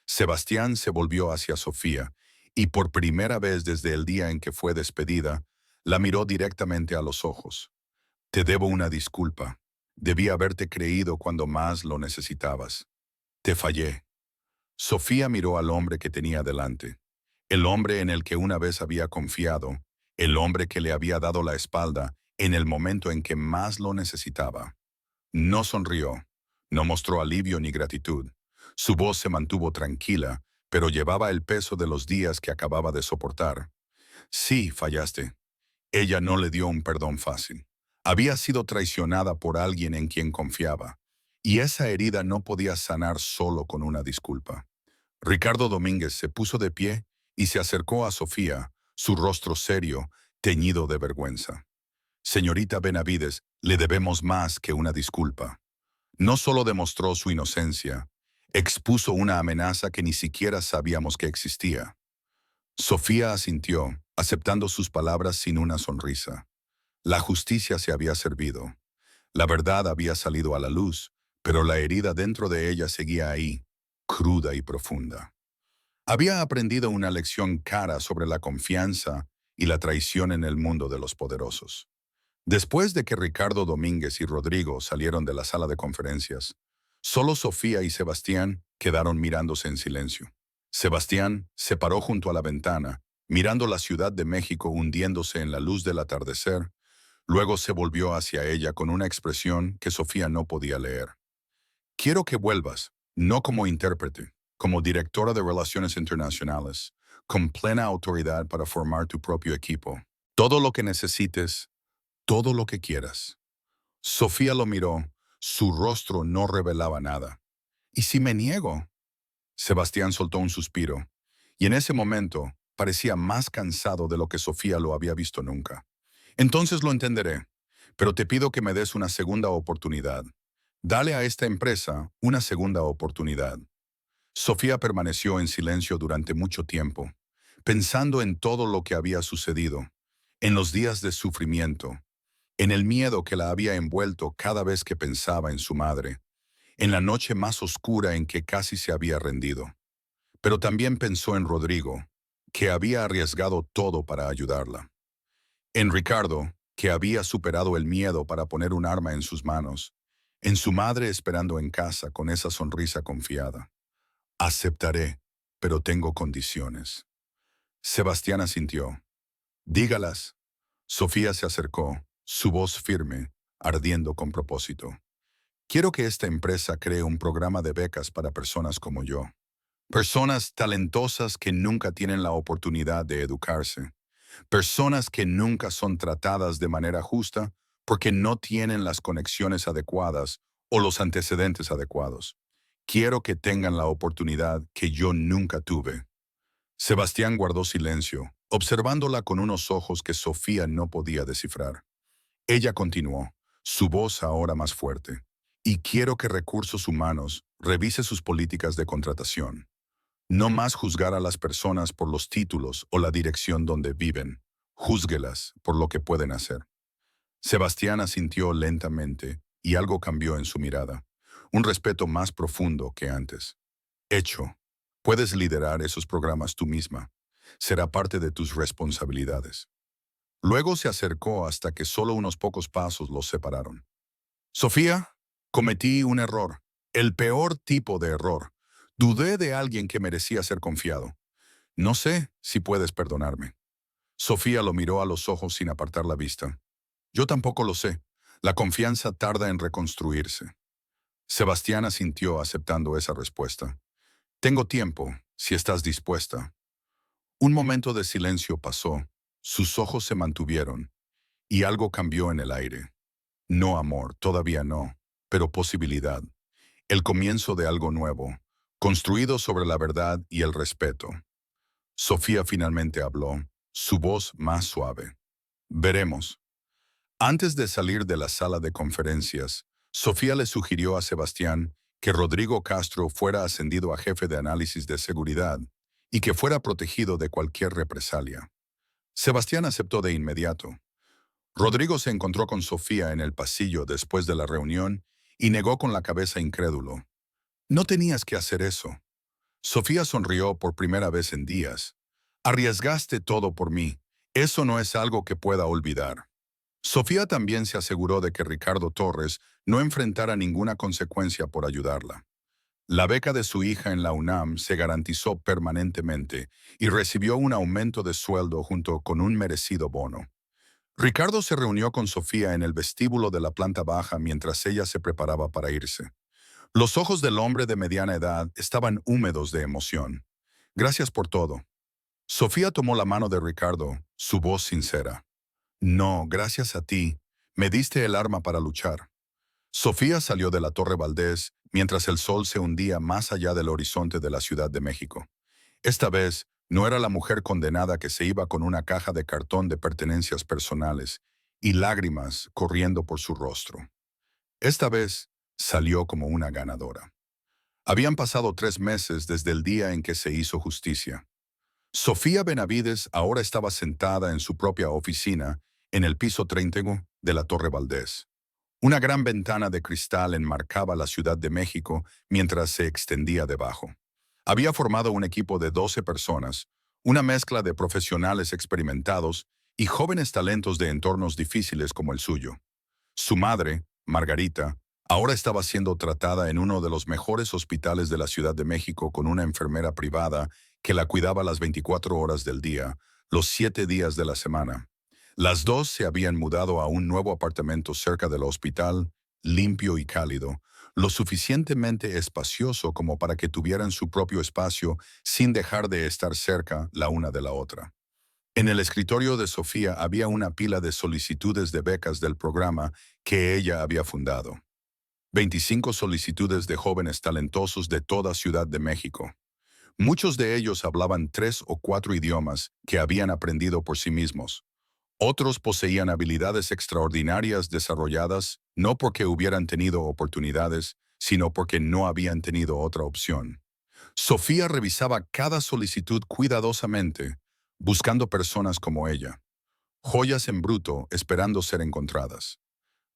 Sebastián se volvió hacia Sofía y por primera vez desde el día en que fue despedida, la miró directamente a los ojos. «Te debo una disculpa. Debí haberte creído cuando más lo necesitabas. Te fallé». Sofía miró al hombre que tenía delante, el hombre en el que una vez había confiado, el hombre que le había dado la espalda en el momento en que más lo necesitaba. No sonrió, no mostró alivio ni gratitud. Su voz se mantuvo tranquila, pero llevaba el peso de los días que acababa de soportar. «Sí, fallaste». Ella no le dio un perdón fácil. Había sido traicionada por alguien en quien confiaba, y esa herida no podía sanar solo con una disculpa. Ricardo Domínguez se puso de pie y se acercó a Sofía, su rostro serio, teñido de vergüenza. «Señorita Benavides, le debemos más que una disculpa». No solo demostró su inocencia, expuso una amenaza que ni siquiera sabíamos que existía. Sofía asintió, aceptando sus palabras sin una sonrisa. La justicia se había servido. La verdad había salido a la luz, pero la herida dentro de ella seguía ahí, cruda y profunda. Había aprendido una lección cara sobre la confianza y la traición en el mundo de los poderosos. Después de que Ricardo Domínguez y Rodrigo salieron de la sala de conferencias, solo Sofía y Sebastián quedaron mirándose en silencio. Sebastián se paró junto a la ventana, mirando la Ciudad de México hundiéndose en la luz del atardecer. Luego se volvió hacia ella con una expresión que Sofía no podía leer. «Quiero que vuelvas, no como intérprete, como directora de Relaciones Internacionales, con plena autoridad para formar tu propio equipo. Todo lo que necesites, todo lo que quieras». Sofía lo miró, su rostro no revelaba nada. «¿Y si me niego?». Sebastián soltó un suspiro, y en ese momento parecía más cansado de lo que Sofía lo había visto nunca. «Entonces lo entenderé, pero te pido que me des una segunda oportunidad. Dale a esta empresa una segunda oportunidad». Sofía permaneció en silencio durante mucho tiempo, pensando en todo lo que había sucedido, en los días de sufrimiento, en el miedo que la había envuelto cada vez que pensaba en su madre, en la noche más oscura en que casi se había rendido. Pero también pensó en Rodrigo, que había arriesgado todo para ayudarla. En Ricardo, que había superado el miedo para poner un arma en sus manos. En su madre esperando en casa con esa sonrisa confiada. «Aceptaré, pero tengo condiciones». Sebastián asintió. «Dígalas». Sofía se acercó, su voz firme, ardiendo con propósito. «Quiero que esta empresa cree un programa de becas para personas como yo. Personas talentosas que nunca tienen la oportunidad de educarse. Personas que nunca son tratadas de manera justa porque no tienen las conexiones adecuadas o los antecedentes adecuados. Quiero que tengan la oportunidad que yo nunca tuve. Sebastián guardó silencio, observándola con unos ojos que Sofía no podía descifrar. Ella continuó, su voz ahora más fuerte. Y quiero que Recursos Humanos revise sus políticas de contratación. No más juzgar a las personas por los títulos o la dirección donde viven. Júzguelas por lo que pueden hacer. Sebastián asintió lentamente y algo cambió en su mirada. Un respeto más profundo que antes. Hecho. Puedes liderar esos programas tú misma. Será parte de tus responsabilidades. Luego se acercó hasta que solo unos pocos pasos los separaron. Sofía, cometí un error. El peor tipo de error. Dudé de alguien que merecía ser confiado. No sé si puedes perdonarme. Sofía lo miró a los ojos sin apartar la vista. Yo tampoco lo sé. La confianza tarda en reconstruirse. Sebastián asintió aceptando esa respuesta. Tengo tiempo, si estás dispuesta. Un momento de silencio pasó. Sus ojos se mantuvieron y algo cambió en el aire. No amor, todavía no, pero posibilidad. El comienzo de algo nuevo, construido sobre la verdad y el respeto. Sofía finalmente habló, su voz más suave. Veremos. Antes de salir de la sala de conferencias, Sofía le sugirió a Sebastián que Rodrigo Castro fuera ascendido a jefe de análisis de seguridad y que fuera protegido de cualquier represalia. Sebastián aceptó de inmediato. Rodrigo se encontró con Sofía en el pasillo después de la reunión y negó con la cabeza incrédulo. No tenías que hacer eso. Sofía sonrió por primera vez en días. Arriesgaste todo por mí. Eso no es algo que pueda olvidar. Sofía también se aseguró de que Ricardo Torres no enfrentara ninguna consecuencia por ayudarla. La beca de su hija en la UNAM se garantizó permanentemente y recibió un aumento de sueldo junto con un merecido bono. Ricardo se reunió con Sofía en el vestíbulo de la planta baja mientras ella se preparaba para irse. Los ojos del hombre de mediana edad estaban húmedos de emoción. Gracias por todo. Sofía tomó la mano de Ricardo, su voz sincera. No, gracias a ti. Me diste el arma para luchar. Sofía salió de la Torre Valdés mientras el sol se hundía más allá del horizonte de la Ciudad de México. Esta vez, no era la mujer condenada que se iba con una caja de cartón de pertenencias personales y lágrimas corriendo por su rostro. Esta vez, salió como una ganadora. Habían pasado 3 meses desde el día en que se hizo justicia. Sofía Benavides ahora estaba sentada en su propia oficina en el piso 30 de la Torre Valdés. Una gran ventana de cristal enmarcaba la Ciudad de México mientras se extendía debajo. Había formado un equipo de 12 personas, una mezcla de profesionales experimentados y jóvenes talentos de entornos difíciles como el suyo. Su madre, Margarita, ahora estaba siendo tratada en uno de los mejores hospitales de la Ciudad de México con una enfermera privada que la cuidaba las 24 horas del día, los 7 días de la semana. Las dos se habían mudado a un nuevo apartamento cerca del hospital, limpio y cálido, lo suficientemente espacioso como para que tuvieran su propio espacio sin dejar de estar cerca la una de la otra. En el escritorio de Sofía había una pila de solicitudes de becas del programa que ella había fundado. 25 solicitudes de jóvenes talentosos de toda Ciudad de México. Muchos de ellos hablaban 3 o 4 idiomas que habían aprendido por sí mismos. Otros poseían habilidades extraordinarias desarrolladas no porque hubieran tenido oportunidades, sino porque no habían tenido otra opción. Sofía revisaba cada solicitud cuidadosamente, buscando personas como ella, joyas en bruto esperando ser encontradas.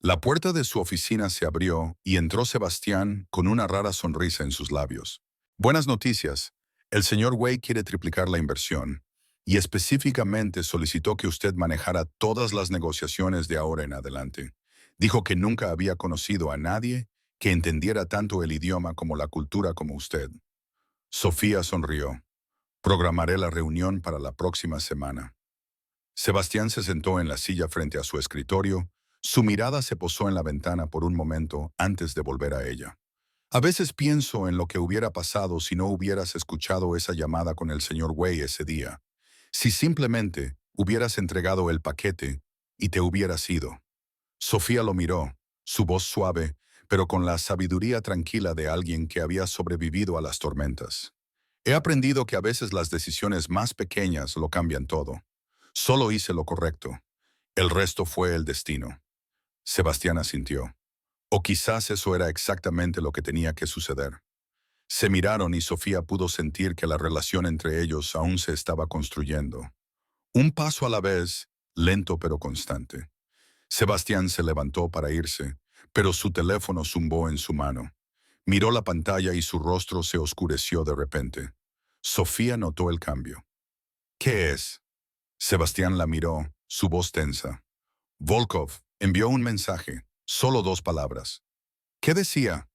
La puerta de su oficina se abrió y entró Sebastián con una rara sonrisa en sus labios. Buenas noticias. El señor Wei quiere triplicar la inversión y específicamente solicitó que usted manejara todas las negociaciones de ahora en adelante. Dijo que nunca había conocido a nadie que entendiera tanto el idioma como la cultura como usted. Sofía sonrió. Programaré la reunión para la próxima semana. Sebastián se sentó en la silla frente a su escritorio. Su mirada se posó en la ventana por un momento antes de volver a ella. A veces pienso en lo que hubiera pasado si no hubieras escuchado esa llamada con el señor Wei ese día. Si simplemente hubieras entregado el paquete y te hubieras ido. Sofía lo miró, su voz suave, pero con la sabiduría tranquila de alguien que había sobrevivido a las tormentas. He aprendido que a veces las decisiones más pequeñas lo cambian todo. Solo hice lo correcto. El resto fue el destino. Sebastián asintió. O quizás eso era exactamente lo que tenía que suceder. Se miraron y Sofía pudo sentir que la relación entre ellos aún se estaba construyendo. Un paso a la vez, lento pero constante. Sebastián se levantó para irse, pero su teléfono zumbó en su mano. Miró la pantalla y su rostro se oscureció de repente. Sofía notó el cambio. ¿Qué es? Sebastián la miró, su voz tensa. Volkov envió un mensaje, solo 2 palabras. ¿Qué decía?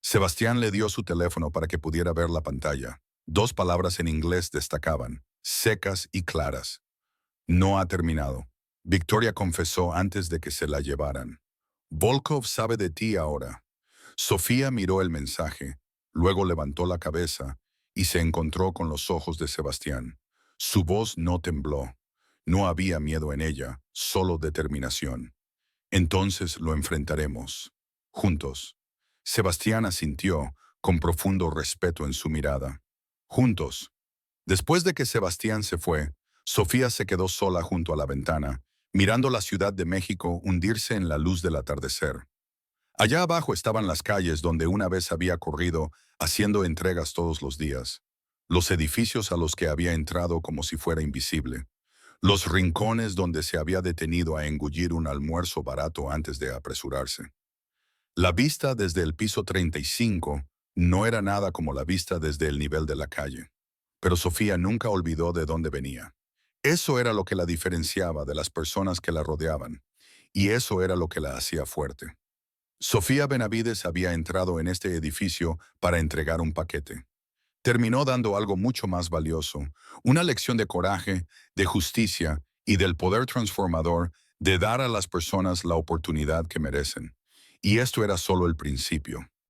Sebastián le dio su teléfono para que pudiera ver la pantalla. 2 palabras en inglés destacaban, secas y claras. No ha terminado. Victoria confesó antes de que se la llevaran. Volkov sabe de ti ahora. Sofía miró el mensaje, luego levantó la cabeza y se encontró con los ojos de Sebastián. Su voz no tembló. No había miedo en ella, solo determinación. Entonces lo enfrentaremos. Juntos. Sebastián asintió, con profundo respeto en su mirada. Juntos. Después de que Sebastián se fue, Sofía se quedó sola junto a la ventana, mirando la Ciudad de México hundirse en la luz del atardecer. Allá abajo estaban las calles donde una vez había corrido, haciendo entregas todos los días. Los edificios a los que había entrado como si fuera invisible. Los rincones donde se había detenido a engullir un almuerzo barato antes de apresurarse. La vista desde el piso 35 no era nada como la vista desde el nivel de la calle. Pero Sofía nunca olvidó de dónde venía. Eso era lo que la diferenciaba de las personas que la rodeaban, y eso era lo que la hacía fuerte. Sofía Benavides había entrado en este edificio para entregar un paquete. Terminó dando algo mucho más valioso, una lección de coraje, de justicia y del poder transformador de dar a las personas la oportunidad que merecen. Y esto era solo el principio.